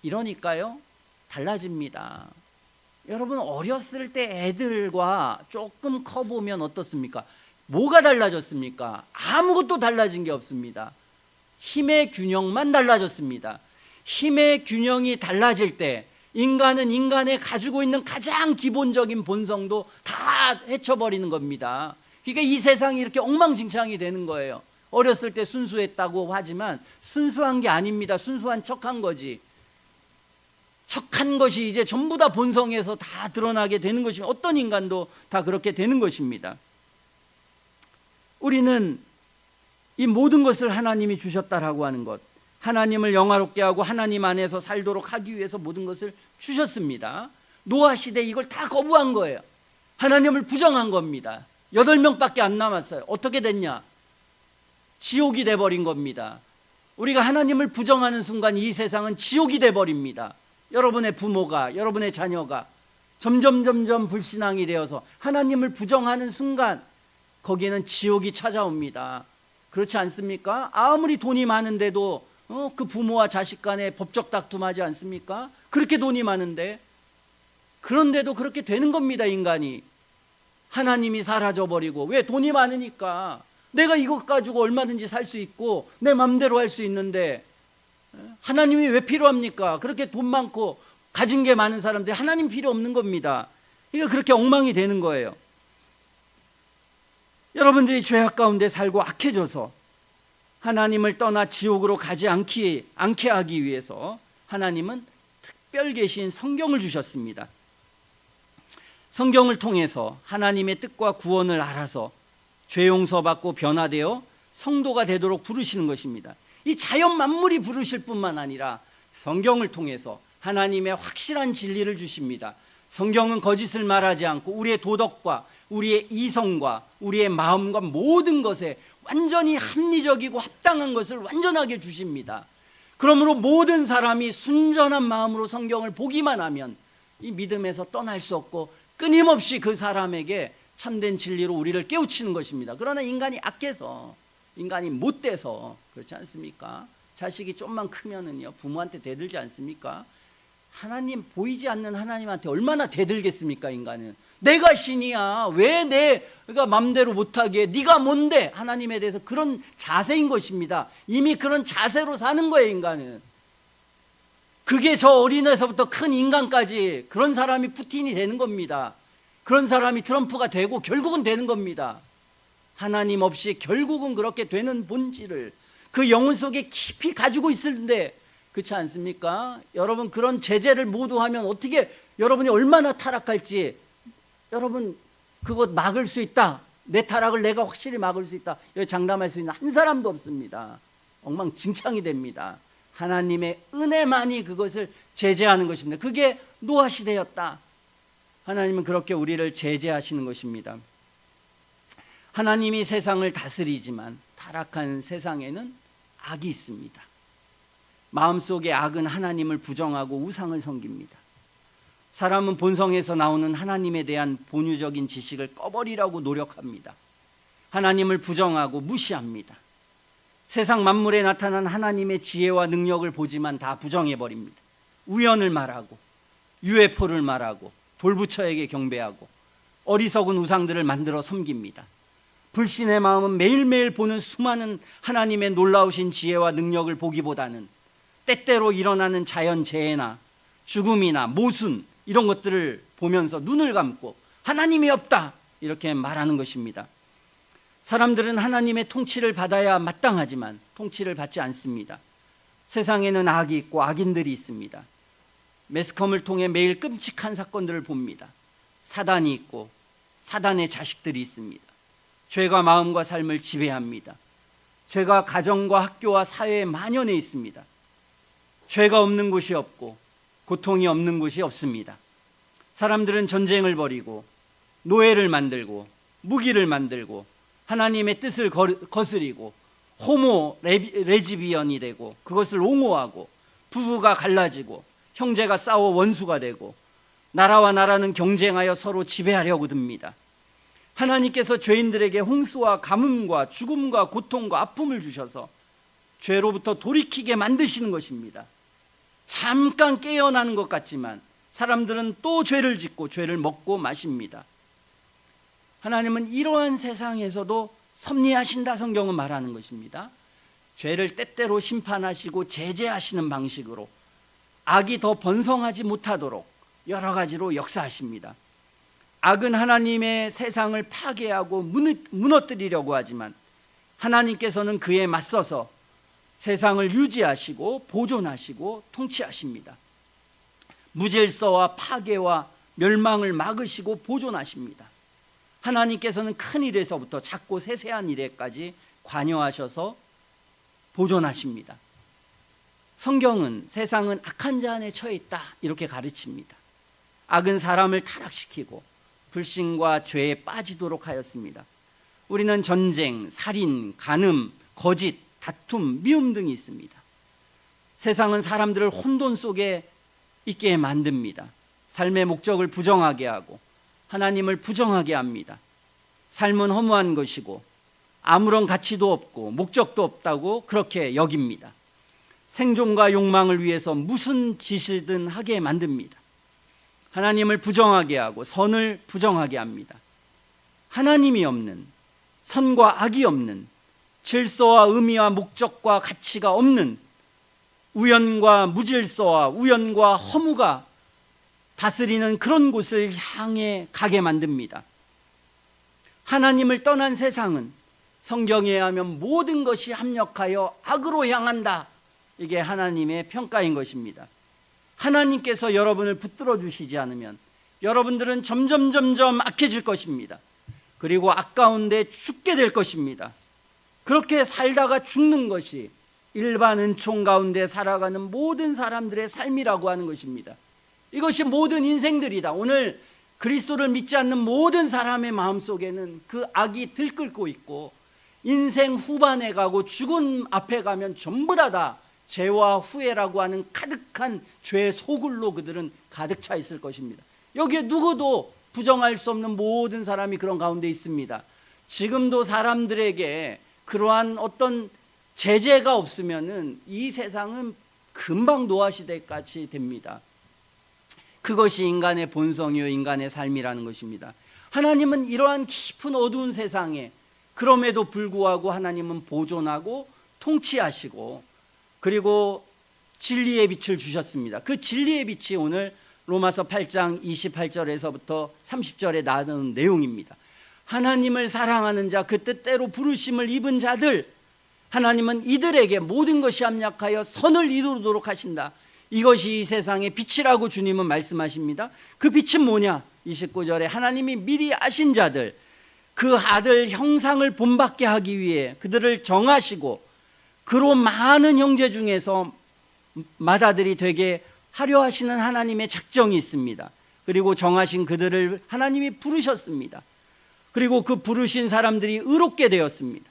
이러니까요 달라집니다. 여러분 어렸을 때 애들과 조금 커보면 어떻습니까? 뭐가 달라졌습니까? 아무것도 달라진 게 없습니다. 힘의 균형만 달라졌습니다. 힘의 균형이 달라질 때 인간은 인간의 가지고 있는 가장 기본적인 본성도 다 헤쳐버리는 겁니다. 그러니까 이 세상이 이렇게 엉망진창이 되는 거예요. 어렸을 때 순수했다고 하지만 순수한 게 아닙니다. 순수한 척한 거지. 척한 것이 이제 전부 다 본성에서 다 드러나게 되는 것입니다. 어떤 인간도 다 그렇게 되는 것입니다. 우리는 이 모든 것을 하나님이 주셨다라고 하는 것, 하나님을 영화롭게 하고 하나님 안에서 살도록 하기 위해서 모든 것을 주셨습니다. 노아 시대 이걸 다 거부한 거예요. 하나님을 부정한 겁니다. 8명밖에 안 남았어요. 어떻게 됐냐? 지옥이 돼버린 겁니다. 우리가 하나님을 부정하는 순간 이 세상은 지옥이 돼버립니다. 여러분의 부모가, 여러분의 자녀가 점점 불신앙이 되어서 하나님을 부정하는 순간 거기에는 지옥이 찾아옵니다. 그렇지 않습니까? 아무리 돈이 많은데도 그 부모와 자식 간에 법적 다툼하지 않습니까? 그렇게 돈이 많은데, 그런데도 그렇게 되는 겁니다. 인간이 하나님이 사라져버리고. 왜? 돈이 많으니까. 내가 이것 가지고 얼마든지 살 수 있고 내 맘대로 할 수 있는데 하나님이 왜 필요합니까? 그렇게 돈 많고 가진 게 많은 사람들이 하나님 필요 없는 겁니다. 그러니까 그렇게 엉망이 되는 거예요. 여러분들이 죄악 가운데 살고 악해져서 하나님을 떠나 지옥으로 가지 않게 하기 위해서 하나님은 특별 계신 성경을 주셨습니다. 성경을 통해서 하나님의 뜻과 구원을 알아서 죄 용서받고 변화되어 성도가 되도록 부르시는 것입니다. 이 자연 만물이 부르실 뿐만 아니라 성경을 통해서 하나님의 확실한 진리를 주십니다. 성경은 거짓을 말하지 않고 우리의 도덕과 우리의 이성과 우리의 마음과 모든 것에 완전히 합리적이고 합당한 것을 완전하게 주십니다. 그러므로 모든 사람이 순전한 마음으로 성경을 보기만 하면 이 믿음에서 떠날 수 없고 끊임없이 그 사람에게 참된 진리로 우리를 깨우치는 것입니다. 그러나 인간이 악해서, 인간이 못돼서, 그렇지 않습니까? 자식이 좀만 크면은요 부모한테 대들지 않습니까? 하나님, 보이지 않는 하나님한테 얼마나 대들겠습니까? 인간은 내가 신이야, 왜 내가 맘대로 못하게, 네가 뭔데? 하나님에 대해서 그런 자세인 것입니다. 이미 그런 자세로 사는 거예요. 인간은 그게 저 어린애서부터 큰 인간까지 그런 사람이 푸틴이 되는 겁니다. 그런 사람이 트럼프가 되고 결국은 되는 겁니다. 하나님 없이 결국은 그렇게 되는 본질을 그 영혼 속에 깊이 가지고 있는데, 그렇지 않습니까? 여러분, 그런 제재를 모두 하면 어떻게, 여러분이 얼마나 타락할지, 여러분 그것 막을 수 있다, 내 타락을 내가 확실히 막을 수 있다, 여기 장담할 수 있는 한 사람도 없습니다. 엉망진창이 됩니다. 하나님의 은혜만이 그것을 제재하는 것입니다. 그게 노아 시대였다. 하나님은 그렇게 우리를 제재하시는 것입니다. 하나님이 세상을 다스리지만 타락한 세상에는 악이 있습니다. 마음속의 악은 하나님을 부정하고 우상을 섬깁니다. 사람은 본성에서 나오는 하나님에 대한 본유적인 지식을 꺼버리라고 노력합니다. 하나님을 부정하고 무시합니다. 세상 만물에 나타난 하나님의 지혜와 능력을 보지만 다 부정해버립니다. 우연을 말하고 UFO를 말하고 돌부처에게 경배하고 어리석은 우상들을 만들어 섬깁니다. 불신의 마음은 매일매일 보는 수많은 하나님의 놀라우신 지혜와 능력을 보기보다는 때때로 일어나는 자연재해나 죽음이나 모순, 이런 것들을 보면서 눈을 감고 하나님이 없다 이렇게 말하는 것입니다. 사람들은 하나님의 통치를 받아야 마땅하지만 통치를 받지 않습니다. 세상에는 악이 있고 악인들이 있습니다. 매스컴을 통해 매일 끔찍한 사건들을 봅니다. 사단이 있고 사단의 자식들이 있습니다. 죄가 마음과 삶을 지배합니다. 죄가 가정과 학교와 사회에 만연해 있습니다. 죄가 없는 곳이 없고 고통이 없는 곳이 없습니다. 사람들은 전쟁을 벌이고 노예를 만들고 무기를 만들고 하나님의 뜻을 거스리고 호모 레즈비언이 되고 그것을 옹호하고 부부가 갈라지고 형제가 싸워 원수가 되고 나라와 나라는 경쟁하여 서로 지배하려고 듭니다. 하나님께서 죄인들에게 홍수와 가뭄과 죽음과 고통과 아픔을 주셔서 죄로부터 돌이키게 만드시는 것입니다. 잠깐 깨어나는 것 같지만 사람들은 또 죄를 짓고 죄를 먹고 마십니다. 하나님은 이러한 세상에서도 섭리하신다, 성경은 말하는 것입니다. 죄를 때때로 심판하시고 제재하시는 방식으로 악이 더 번성하지 못하도록 여러 가지로 역사하십니다. 악은 하나님의 세상을 파괴하고 무너뜨리려고 하지만 하나님께서는 그에 맞서서 세상을 유지하시고 보존하시고 통치하십니다. 무질서와 파괴와 멸망을 막으시고 보존하십니다. 하나님께서는 큰 일에서부터 작고 세세한 일에까지 관여하셔서 보존하십니다. 성경은 세상은 악한 자 안에 처해 있다, 이렇게 가르칩니다. 악은 사람을 타락시키고 불신과 죄에 빠지도록 하였습니다. 우리는 전쟁, 살인, 간음, 거짓, 다툼, 미움 등이 있습니다. 세상은 사람들을 혼돈 속에 있게 만듭니다. 삶의 목적을 부정하게 하고 하나님을 부정하게 합니다. 삶은 허무한 것이고 아무런 가치도 없고 목적도 없다고 그렇게 여깁니다. 생존과 욕망을 위해서 무슨 짓이든 하게 만듭니다. 하나님을 부정하게 하고 선을 부정하게 합니다. 하나님이 없는, 선과 악이 없는, 질서와 의미와 목적과 가치가 없는, 우연과 무질서와 우연과 허무가 다스리는 그런 곳을 향해 가게 만듭니다. 하나님을 떠난 세상은 성경에 의하면 모든 것이 합력하여 악으로 향한다, 이게 하나님의 평가인 것입니다. 하나님께서 여러분을 붙들어 주시지 않으면 여러분들은 점점 악해질 것입니다. 그리고 악 가운데 죽게 될 것입니다. 그렇게 살다가 죽는 것이 일반 은총 가운데 살아가는 모든 사람들의 삶이라고 하는 것입니다. 이것이 모든 인생들이다. 오늘 그리스도를 믿지 않는 모든 사람의 마음속에는 그 악이 들끓고 있고, 인생 후반에 가고 죽음 앞에 가면 전부 다 죄와 후회라고 하는 가득한 죄의 소굴로 그들은 가득 차 있을 것입니다. 여기에 누구도 부정할 수 없는 모든 사람이 그런 가운데 있습니다. 지금도 사람들에게 그러한 어떤 제재가 없으면은 이 세상은 금방 노아시대까지 됩니다. 그것이 인간의 본성이요 인간의 삶이라는 것입니다. 하나님은 이러한 깊은 어두운 세상에 그럼에도 불구하고 하나님은 보존하고 통치하시고, 그리고 진리의 빛을 주셨습니다. 그 진리의 빛이 오늘 로마서 8장 28절에서부터 30절에 나오는 내용입니다. 하나님을 사랑하는 자, 그 뜻대로 부르심을 입은 자들, 하나님은 이들에게 모든 것이 합력하여 선을 이루도록 하신다. 이것이 이 세상의 빛이라고 주님은 말씀하십니다. 그 빛은 뭐냐? 29절에 하나님이 미리 아신 자들, 그 아들 형상을 본받게 하기 위해 그들을 정하시고 그로 많은 형제 중에서 맏아들이 되게 하려 하시는 하나님의 작정이 있습니다. 그리고 정하신 그들을 하나님이 부르셨습니다. 그리고 그 부르신 사람들이 의롭게 되었습니다.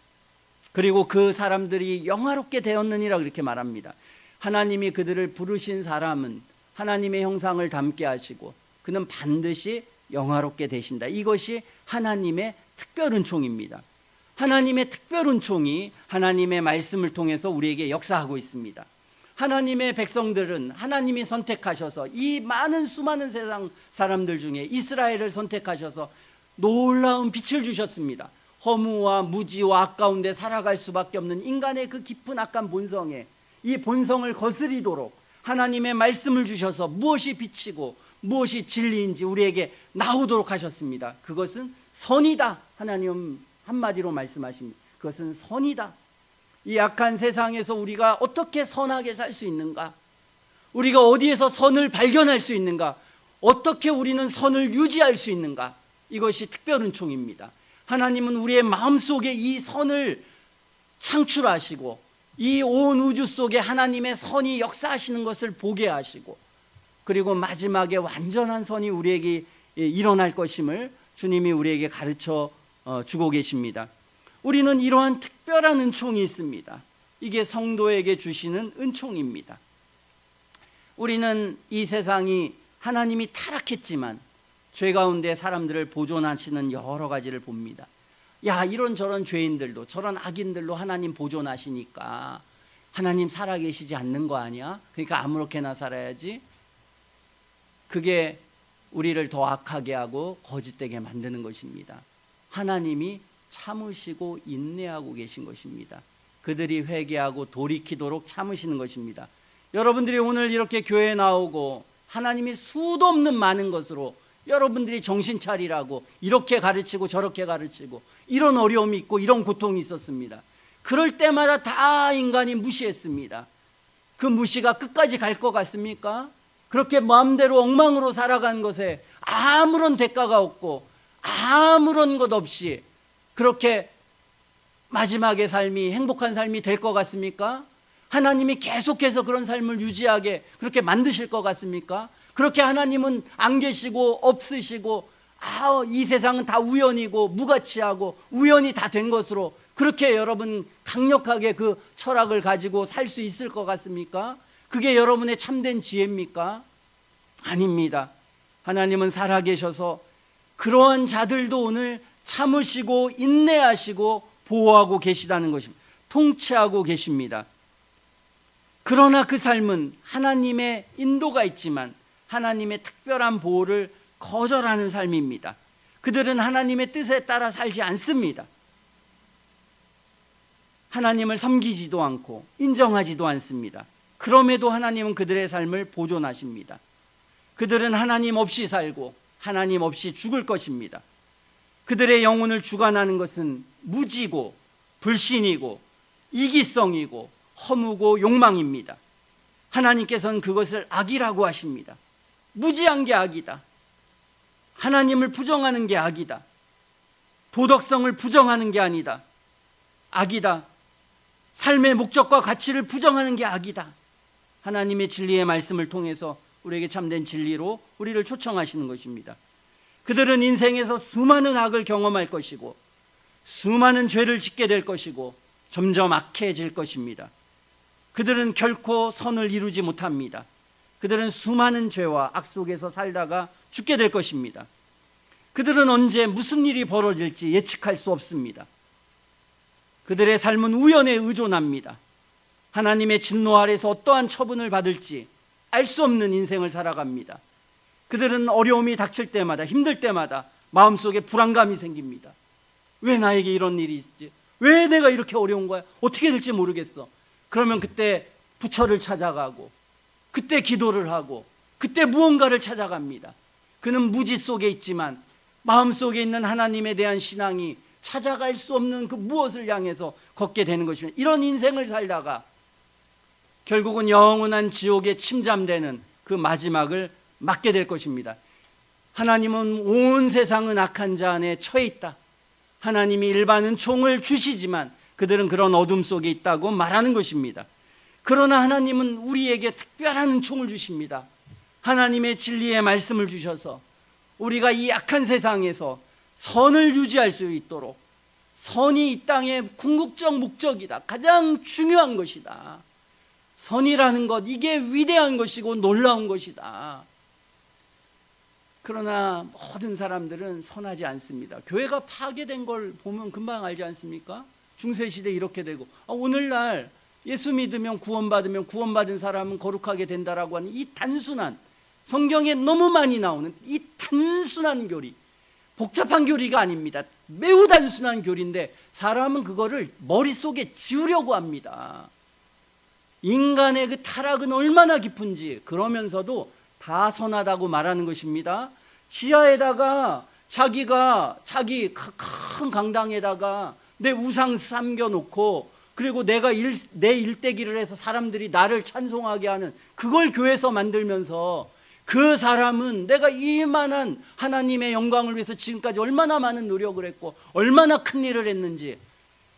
그리고 그 사람들이 영화롭게 되었느니라 그렇게 말합니다. 하나님이 그들을 부르신 사람은 하나님의 형상을 담게 하시고 그는 반드시 영화롭게 되신다. 이것이 하나님의 특별 은총입니다. 하나님의 특별 은총이 하나님의 말씀을 통해서 우리에게 역사하고 있습니다. 하나님의 백성들은 하나님이 선택하셔서 이 많은 수많은 세상 사람들 중에 이스라엘을 선택하셔서 놀라운 빛을 주셨습니다. 허무와 무지와 악 가운데 살아갈 수밖에 없는 인간의 그 깊은 악한 본성에, 이 본성을 거스리도록 하나님의 말씀을 주셔서 무엇이 빛이고 무엇이 진리인지 우리에게 나오도록 하셨습니다. 그것은 선이다. 하나님 한마디로 말씀하십니다. 그것은 선이다. 이 악한 세상에서 우리가 어떻게 선하게 살 수 있는가? 우리가 어디에서 선을 발견할 수 있는가? 어떻게 우리는 선을 유지할 수 있는가? 이것이 특별 은총입니다. 하나님은 우리의 마음속에 이 선을 창출하시고 이 온 우주 속에 하나님의 선이 역사하시는 것을 보게 하시고, 그리고 마지막에 완전한 선이 우리에게 일어날 것임을 주님이 우리에게 가르쳐 주고 계십니다. 우리는 이러한 특별한 은총이 있습니다. 이게 성도에게 주시는 은총입니다. 우리는 이 세상이 하나님이 타락했지만 죄 가운데 사람들을 보존하시는 여러 가지를 봅니다. 야, 이런저런 죄인들도 저런 악인들도 하나님 보존하시니까 하나님 살아계시지 않는 거 아니야? 그러니까 아무렇게나 살아야지. 그게 우리를 더 악하게 하고 거짓되게 만드는 것입니다. 하나님이 참으시고 인내하고 계신 것입니다. 그들이 회개하고 돌이키도록 참으시는 것입니다. 여러분들이 오늘 이렇게 교회에 나오고 하나님이 수도 없는 많은 것으로 여러분들이 정신 차리라고 이렇게 가르치고 저렇게 가르치고 이런 어려움이 있고 이런 고통이 있었습니다. 그럴 때마다 다 인간이 무시했습니다. 그 무시가 끝까지 갈 것 같습니까? 그렇게 마음대로 엉망으로 살아간 것에 아무런 대가가 없고 아무런 것 없이 그렇게 마지막의 삶이 행복한 삶이 될 것 같습니까? 하나님이 계속해서 그런 삶을 유지하게 그렇게 만드실 것 같습니까? 그렇게 하나님은 안 계시고 없으시고 이 세상은 다 우연이고 무가치하고 우연이 다 된 것으로 그렇게 여러분 강력하게 그 철학을 가지고 살 수 있을 것 같습니까? 그게 여러분의 참된 지혜입니까? 아닙니다. 하나님은 살아계셔서 그러한 자들도 오늘 참으시고 인내하시고 보호하고 계시다는 것입니다. 통치하고 계십니다. 그러나 그 삶은 하나님의 인도가 있지만 하나님의 특별한 보호를 거절하는 삶입니다. 그들은 하나님의 뜻에 따라 살지 않습니다. 하나님을 섬기지도 않고 인정하지도 않습니다. 그럼에도 하나님은 그들의 삶을 보존하십니다. 그들은 하나님 없이 살고 하나님 없이 죽을 것입니다. 그들의 영혼을 주관하는 것은 무지고 불신이고 이기성이고 허무고 욕망입니다. 하나님께서는 그것을 악이라고 하십니다. 무지한 게 악이다. 하나님을 부정하는 게 악이다. 도덕성을 부정하는 게 아니다. 악이다. 삶의 목적과 가치를 부정하는 게 악이다. 하나님의 진리의 말씀을 통해서 우리에게 참된 진리로 우리를 초청하시는 것입니다. 그들은 인생에서 수많은 악을 경험할 것이고 수많은 죄를 짓게 될 것이고 점점 악해질 것입니다. 그들은 결코 선을 이루지 못합니다. 그들은 수많은 죄와 악 속에서 살다가 죽게 될 것입니다. 그들은 언제 무슨 일이 벌어질지 예측할 수 없습니다. 그들의 삶은 우연에 의존합니다. 하나님의 진노 아래서 어떠한 처분을 받을지 알 수 없는 인생을 살아갑니다. 그들은 어려움이 닥칠 때마다 힘들 때마다 마음속에 불안감이 생깁니다. 왜 나에게 이런 일이 있지? 왜 내가 이렇게 어려운 거야? 어떻게 될지 모르겠어. 그러면 그때 부처를 찾아가고 그때 기도를 하고 그때 무언가를 찾아갑니다. 그는 무지 속에 있지만 마음속에 있는 하나님에 대한 신앙이 찾아갈 수 없는 그 무엇을 향해서 걷게 되는 것입니다. 이런 인생을 살다가 결국은 영원한 지옥에 침잠되는 그 마지막을 맞게 될 것입니다. 하나님은 온 세상은 악한 자 안에 처해 있다. 하나님이 일반은 총을 주시지만 그들은 그런 어둠 속에 있다고 말하는 것입니다. 그러나 하나님은 우리에게 특별한 은총을 주십니다. 하나님의 진리의 말씀을 주셔서 우리가 이 악한 세상에서 선을 유지할 수 있도록, 선이 이 땅의 궁극적 목적이다. 가장 중요한 것이다. 선이라는 것, 이게 위대한 것이고 놀라운 것이다. 그러나 모든 사람들은 선하지 않습니다. 교회가 파괴된 걸 보면 금방 알지 않습니까? 중세시대 이렇게 되고 오늘날 예수 믿으면 구원받은 사람은 거룩하게 된다라고 하는 이 단순한, 성경에 너무 많이 나오는 이 단순한 교리, 복잡한 교리가 아닙니다. 매우 단순한 교리인데 사람은 그거를 머릿속에 지우려고 합니다. 인간의 그 타락은 얼마나 깊은지, 그러면서도 다 선하다고 말하는 것입니다. 지하에다가 자기 큰 강당에다가 내 우상 삼겨놓고, 그리고 내 일대기를 해서 사람들이 나를 찬송하게 하는 그걸 교회에서 만들면서, 그 사람은 내가 이만한 하나님의 영광을 위해서 지금까지 얼마나 많은 노력을 했고 얼마나 큰 일을 했는지,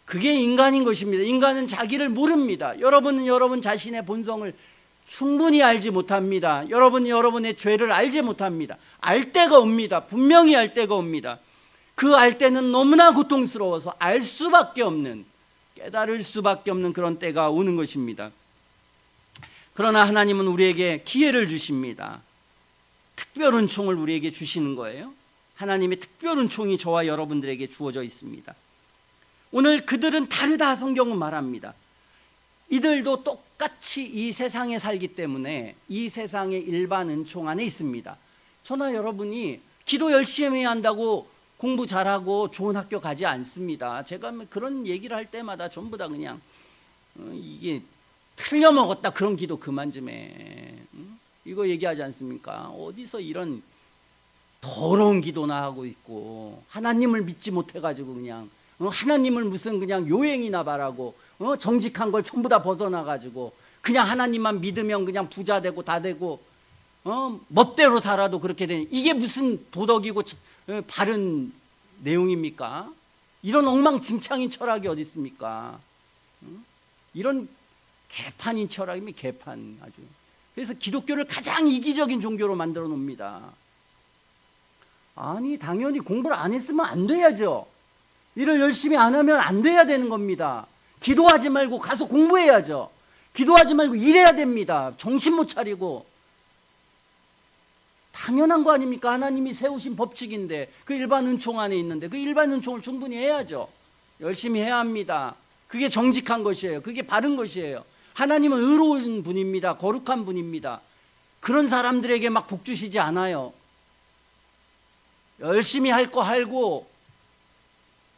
그게 인간인 것입니다. 인간은 자기를 모릅니다. 여러분은 여러분 자신의 본성을 충분히 알지 못합니다. 여러분은 여러분의 죄를 알지 못합니다. 알 때가 옵니다. 분명히 알 때가 옵니다. 그 알 때는 너무나 고통스러워서 알 수밖에 없는, 깨달을 수밖에 없는 그런 때가 오는 것입니다. 그러나 하나님은 우리에게 기회를 주십니다. 특별 은총을 우리에게 주시는 거예요. 하나님의 특별 은총이 저와 여러분들에게 주어져 있습니다. 오늘 그들은 다르다 성경은 말합니다. 이들도 똑같이 이 세상에 살기 때문에 이 세상의 일반 은총 안에 있습니다. 저나 여러분이 기도 열심히 한다고 공부 잘하고 좋은 학교 가지 않습니다. 제가 그런 얘기를 할 때마다 전부 다 그냥 이게 틀려먹었다 그런 기도 그만 좀 해. 이거 얘기하지 않습니까? 어디서 이런 더러운 기도나 하고 있고, 하나님을 믿지 못해가지고 그냥 하나님을 무슨 그냥 요행이나 바라고 정직한 걸 전부 다 벗어나가지고 그냥 하나님만 믿으면 그냥 부자 되고 다 되고 멋대로 살아도 그렇게 되니, 이게 무슨 도덕이고 바른 내용입니까? 이런 엉망진창인 철학이 어디 있습니까? 이런 개판인 철학이면 개판 아주. 그래서 기독교를 가장 이기적인 종교로 만들어 놓습니다. 아니 당연히 공부를 안 했으면 안 돼야죠. 일을 열심히 안 하면 안 돼야 되는 겁니다. 기도하지 말고 가서 공부해야죠. 기도하지 말고 일해야 됩니다. 정신 못 차리고. 당연한 거 아닙니까? 하나님이 세우신 법칙인데, 그 일반 은총 안에 있는데 그 일반 은총을 충분히 해야죠. 열심히 해야 합니다. 그게 정직한 것이에요. 그게 바른 것이에요. 하나님은 의로운 분입니다. 거룩한 분입니다. 그런 사람들에게 막 복 주시지 않아요. 열심히 할 거 하고,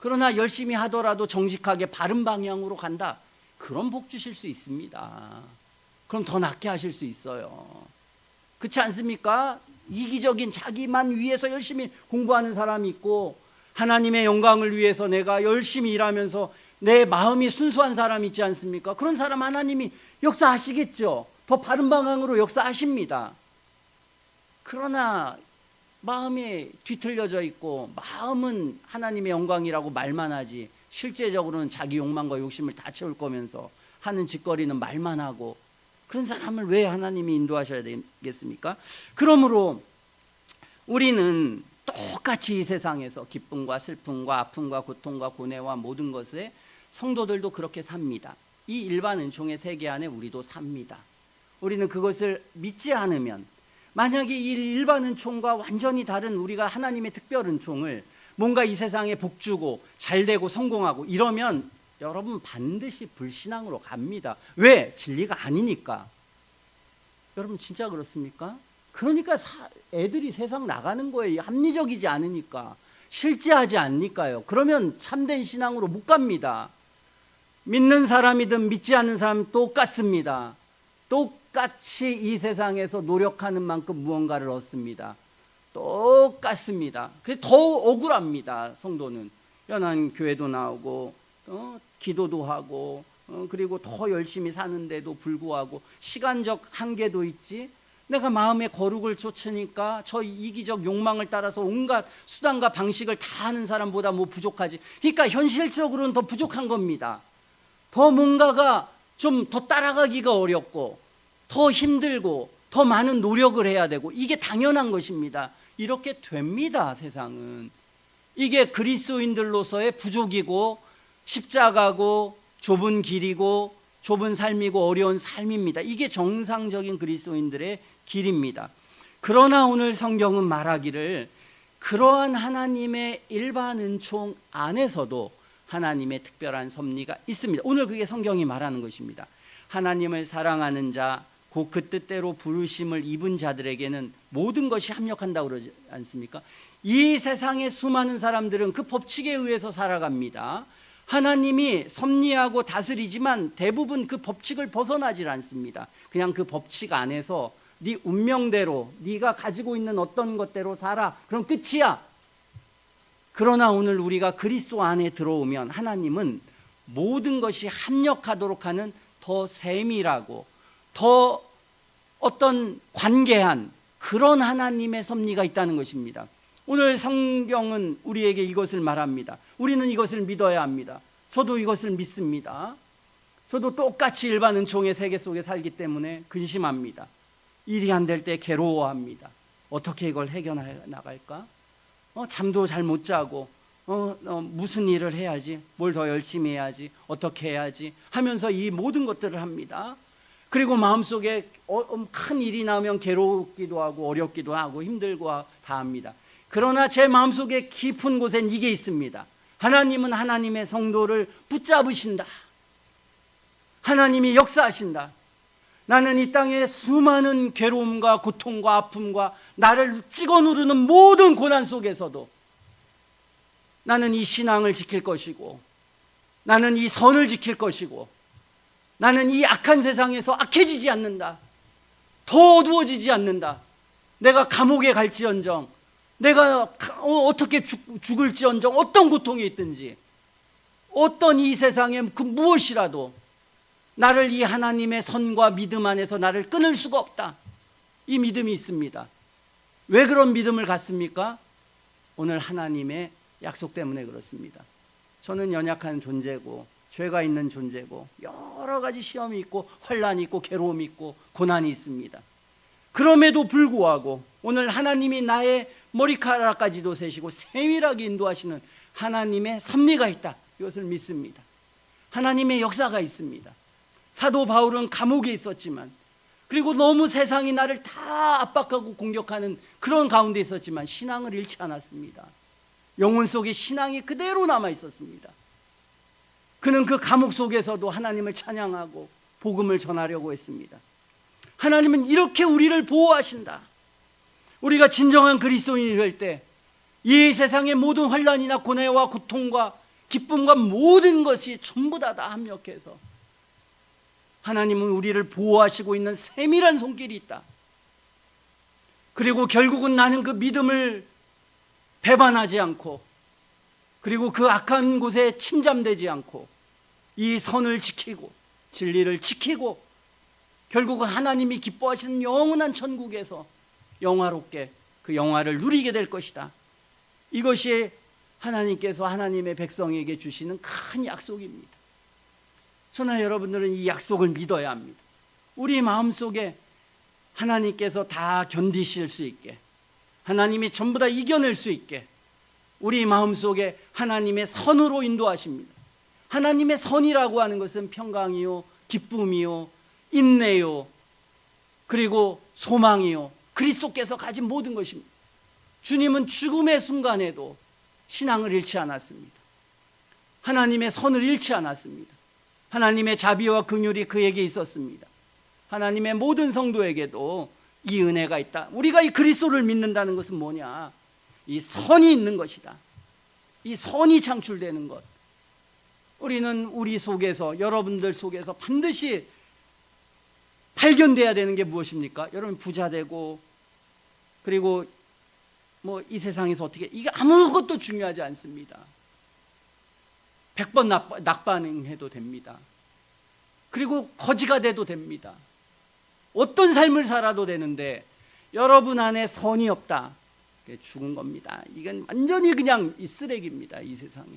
그러나 열심히 하더라도 정직하게 바른 방향으로 간다, 그런 복 주실 수 있습니다. 그럼 더 낫게 하실 수 있어요. 그렇지 않습니까? 이기적인 자기만 위해서 열심히 공부하는 사람이 있고, 하나님의 영광을 위해서 내가 열심히 일하면서 내 마음이 순수한 사람이 있지 않습니까? 그런 사람 하나님이 역사하시겠죠. 더 바른 방향으로 역사하십니다. 그러나 마음이 뒤틀려져 있고, 마음은 하나님의 영광이라고 말만 하지 실제적으로는 자기 욕망과 욕심을 다 채울 거면서 하는 짓거리는 말만 하고, 그런 사람을 왜 하나님이 인도하셔야 되겠습니까? 그러므로 우리는 똑같이 이 세상에서 기쁨과 슬픔과 아픔과 고통과 고뇌와 모든 것에, 성도들도 그렇게 삽니다. 이 일반 은총의 세계 안에 우리도 삽니다. 우리는 그것을 믿지 않으면, 만약에 이 일반 은총과 완전히 다른 우리가 하나님의 특별 은총을 뭔가 이 세상에 복주고 잘되고 성공하고 이러면 여러분 반드시 불신앙으로 갑니다. 왜? 진리가 아니니까. 여러분 진짜 그렇습니까? 그러니까 애들이 세상 나가는 거예요. 합리적이지 않으니까, 실제하지 않으니까요. 그러면 참된 신앙으로 못 갑니다. 믿는 사람이든 믿지 않는 사람 똑같습니다. 똑같이 이 세상에서 노력하는 만큼 무언가를 얻습니다. 똑같습니다. 그래서 더 억울합니다. 성도는 연한 교회도 나오고 기도도 하고 그리고 더 열심히 사는데도 불구하고 시간적 한계도 있지, 내가 마음의 거룩을 쫓으니까 저 이기적 욕망을 따라서 온갖 수단과 방식을 다 하는 사람보다 뭐 부족하지. 그러니까 현실적으로는 더 부족한 겁니다. 더 뭔가가 좀 더 따라가기가 어렵고 더 힘들고 더 많은 노력을 해야 되고, 이게 당연한 것입니다. 이렇게 됩니다. 세상은. 이게 그리스도인들로서의 부족이고 십자가고 좁은 길이고 좁은 삶이고 어려운 삶입니다. 이게 정상적인 그리스도인들의 길입니다. 그러나 오늘 성경은 말하기를, 그러한 하나님의 일반 은총 안에서도 하나님의 특별한 섭리가 있습니다. 오늘 그게 성경이 말하는 것입니다. 하나님을 사랑하는 자, 곧 그 뜻대로 부르심을 입은 자들에게는 모든 것이 합력한다고 그러지 않습니까? 이 세상의 수많은 사람들은 그 법칙에 의해서 살아갑니다. 하나님이 섭리하고 다스리지만 대부분 그 법칙을 벗어나질 않습니다. 그냥 그 법칙 안에서 네 운명대로, 네가 가지고 있는 어떤 것대로 살아, 그럼 끝이야. 그러나 오늘 우리가 그리스도 안에 들어오면 하나님은 모든 것이 합력하도록 하는 더 세밀하고 더 어떤 관계한 그런 하나님의 섭리가 있다는 것입니다. 오늘 성경은 우리에게 이것을 말합니다. 우리는 이것을 믿어야 합니다. 저도 이것을 믿습니다. 저도 똑같이 일반 은총의 세계 속에 살기 때문에 근심합니다. 일이 안 될 때 괴로워합니다. 어떻게 이걸 해결해 나갈까? 잠도 잘 못 자고 무슨 일을 해야지, 뭘 더 열심히 해야지, 어떻게 해야지 하면서 이 모든 것들을 합니다. 그리고 마음속에 큰 일이 나오면 괴롭기도 하고 어렵기도 하고 힘들고 다 합니다. 그러나 제 마음속에 깊은 곳엔 이게 있습니다. 하나님은 하나님의 성도를 붙잡으신다. 하나님이 역사하신다. 나는 이 땅의 수많은 괴로움과 고통과 아픔과 나를 찍어 누르는 모든 고난 속에서도 나는 이 신앙을 지킬 것이고, 나는 이 선을 지킬 것이고, 나는 이 악한 세상에서 악해지지 않는다. 더 어두워지지 않는다. 내가 감옥에 갈지언정, 내가 어떻게 죽을지언정, 어떤 고통이 있든지, 어떤 이 세상의 그 무엇이라도 나를 이 하나님의 선과 믿음 안에서 나를 끊을 수가 없다. 이 믿음이 있습니다. 왜 그런 믿음을 갖습니까? 오늘 하나님의 약속 때문에 그렇습니다. 저는 연약한 존재고 죄가 있는 존재고 여러 가지 시험이 있고 환난이 있고 괴로움이 있고 고난이 있습니다. 그럼에도 불구하고 오늘 하나님이 나의 머리카락까지도 세시고 세밀하게 인도하시는 하나님의 섭리가 있다. 이것을 믿습니다. 하나님의 역사가 있습니다. 사도 바울은 감옥에 있었지만, 그리고 너무 세상이 나를 다 압박하고 공격하는 그런 가운데 있었지만 신앙을 잃지 않았습니다. 영혼 속에 신앙이 그대로 남아 있었습니다. 그는 그 감옥 속에서도 하나님을 찬양하고 복음을 전하려고 했습니다. 하나님은 이렇게 우리를 보호하신다. 우리가 진정한 그리스도인이 될 때 이 세상의 모든 환난이나 고뇌와 고통과 기쁨과 모든 것이 전부 다 합력해서 하나님은 우리를 보호하시고 있는 세밀한 손길이 있다. 그리고 결국은 나는 그 믿음을 배반하지 않고, 그리고 그 악한 곳에 침잠되지 않고 이 선을 지키고 진리를 지키고 결국은 하나님이 기뻐하시는 영원한 천국에서 영화롭게 그 영화를 누리게 될 것이다. 이것이 하나님께서 하나님의 백성에게 주시는 큰 약속입니다. 저는 여러분들은 이 약속을 믿어야 합니다. 우리 마음속에 하나님께서 다 견디실 수 있게, 하나님이 전부 다 이겨낼 수 있게 우리 마음속에 하나님의 선으로 인도하십니다. 하나님의 선이라고 하는 것은 평강이요, 기쁨이요, 인내요, 그리고 소망이요, 그리스도께서 가진 모든 것입니다. 주님은 죽음의 순간에도 신앙을 잃지 않았습니다. 하나님의 선을 잃지 않았습니다. 하나님의 자비와 긍휼이 그에게 있었습니다. 하나님의 모든 성도에게도 이 은혜가 있다. 우리가 이 그리스도를 믿는다는 것은 뭐냐? 이 선이 있는 것이다. 이 선이 창출되는 것. 우리는 우리 속에서, 여러분들 속에서 반드시 발견돼야 되는 게 무엇입니까? 여러분 부자 되고, 그리고 이 세상에서 어떻게, 이게 아무것도 중요하지 않습니다. 100번 낙반응해도 됩니다. 그리고 거지가 돼도 됩니다. 어떤 삶을 살아도 되는데 여러분 안에 선이 없다, 죽은 겁니다. 이건 완전히 그냥 이 쓰레기입니다. 이 세상에.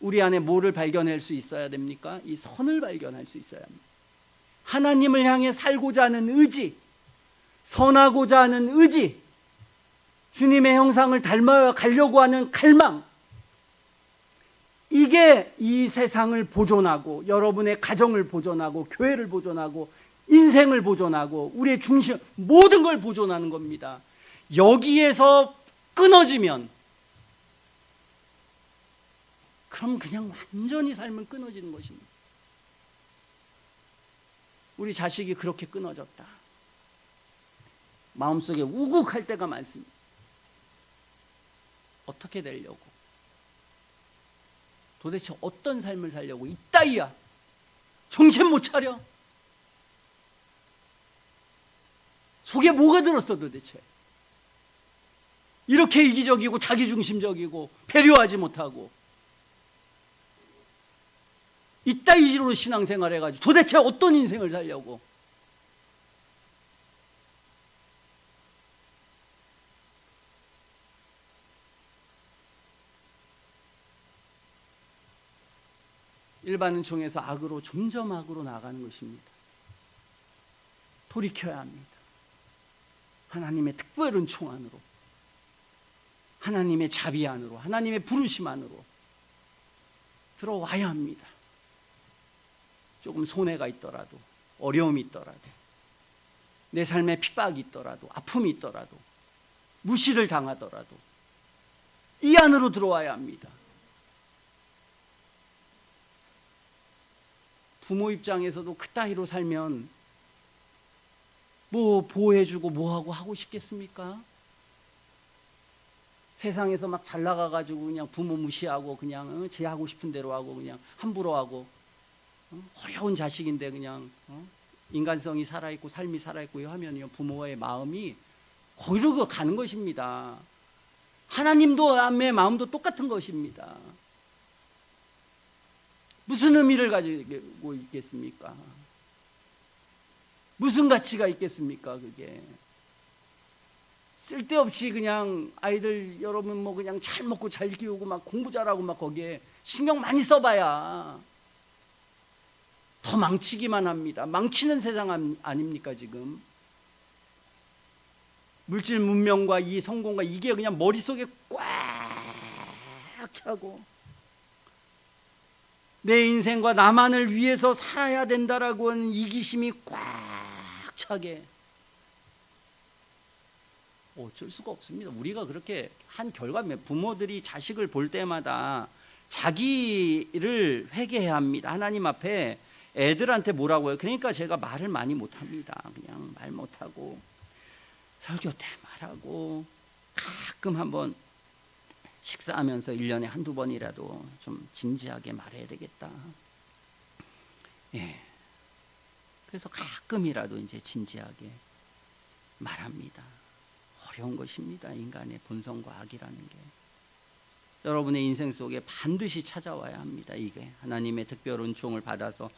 우리 안에 뭐를 발견할 수 있어야 됩니까? 이 선을 발견할 수 있어야 합니다. 하나님을 향해 살고자 하는 의지, 선하고자 하는 의지, 주님의 형상을 닮아가려고 하는 갈망, 이게 이 세상을 보존하고 여러분의 가정을 보존하고 교회를 보존하고 인생을 보존하고 우리의 중심, 모든 걸 보존하는 겁니다. 여기에서 끊어지면 그럼 그냥 완전히 삶은 끊어지는 것입니다. 우리 자식이 그렇게 끊어졌다. 마음속에 우국할 때가 많습니다. 어떻게 되려고? 도대체 어떤 삶을 살려고? 이따위야. 정신 못 차려. 속에 뭐가 들었어 도대체? 이렇게 이기적이고 자기중심적이고 배려하지 못하고 이따위로 신앙생활 해가지고 도대체 어떤 인생을 살려고? 일반 은총에서 악으로, 점점 악으로 나가는 것입니다. 돌이켜야 합니다. 하나님의 특별 은총 안으로, 하나님의 자비 안으로, 하나님의 부르심 안으로 들어와야 합니다. 조금 손해가 있더라도, 어려움이 있더라도, 내 삶에 핍박이 있더라도, 아픔이 있더라도, 무시를 당하더라도 이 안으로 들어와야 합니다. 부모 입장에서도 그따위로 살면 뭐 보호해주고 뭐하고 하고 싶겠습니까? 세상에서 막 잘 나가가지고 그냥 부모 무시하고 그냥 지 하고 싶은 대로 하고 그냥 함부로 하고 어려운 자식인데 그냥 인간성이 살아있고 삶이 살아있고 하면요 부모의 마음이 거기로 가는 것입니다. 하나님의 마음도 똑같은 것입니다. 무슨 의미를 가지고 있겠습니까? 무슨 가치가 있겠습니까? 그게 쓸데없이 그냥 아이들 여러분 뭐 그냥 잘 먹고 잘 키우고 막 공부 잘하고 막 거기에 신경 많이 써봐야 더 망치기만 합니다. 망치는 세상 아닙니까 지금? 물질 문명과 이 성공과 이게 그냥 머릿속에 꽉 차고 내 인생과 나만을 위해서 살아야 된다라고 하는 이기심이 꽉 차게 어쩔 수가 없습니다. 우리가 그렇게 한 결과면 부모들이 자식을 볼 때마다 자기를 회개해야 합니다. 하나님 앞에 애들한테 뭐라고 해요? 그러니까 제가 말을 많이 못합니다. 그냥 말 못하고 설교 때 말하고 가끔 한번 식사하면서 1년에 한두 번이라도 좀 진지하게 말해야 되겠다. 예. 그래서 가끔이라도 이제 진지하게 말합니다. 어려운 것입니다. 인간의 본성과 악이라는 게. 여러분의 인생 속에 반드시 찾아와야 합니다. 이게 하나님의 특별 은총을 받아서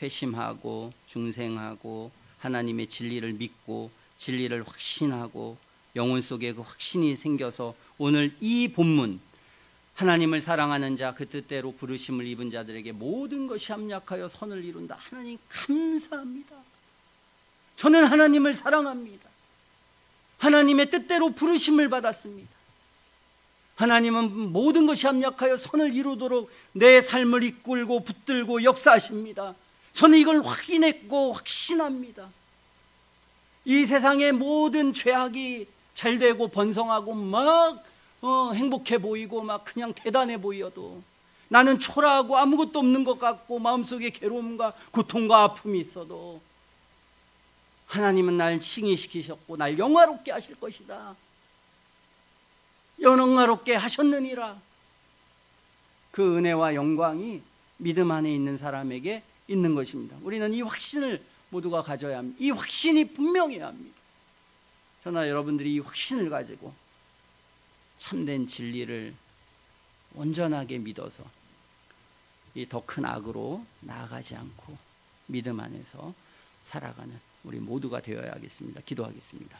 회심하고 중생하고 하나님의 진리를 믿고 진리를 확신하고 영혼 속에 그 확신이 생겨서 오늘 이 본문 하나님을 사랑하는 자 그 뜻대로 부르심을 입은 자들에게 모든 것이 합력하여 선을 이룬다. 하나님 감사합니다. 저는 하나님을 사랑합니다. 하나님의 뜻대로 부르심을 받았습니다. 하나님은 모든 것이 합력하여 선을 이루도록 내 삶을 이끌고 붙들고 역사하십니다. 저는 이걸 확인했고 확신합니다. 이 세상의 모든 죄악이 잘되고 번성하고 막 행복해 보이고 막 그냥 대단해 보여도 나는 초라하고 아무것도 없는 것 같고 마음속에 괴로움과 고통과 아픔이 있어도 하나님은 날 칭의시키셨고 날 영화롭게 하실 것이다. 영화롭게 하셨느니라. 그 은혜와 영광이 믿음 안에 있는 사람에게 있는 것입니다. 우리는 이 확신을 모두가 가져야 합니다. 이 확신이 분명해야 합니다. 저나 여러분들이 이 확신을 가지고 참된 진리를 온전하게 믿어서 이 더 큰 악으로 나아가지 않고 믿음 안에서 살아가는 우리 모두가 되어야겠습니다. 기도하겠습니다.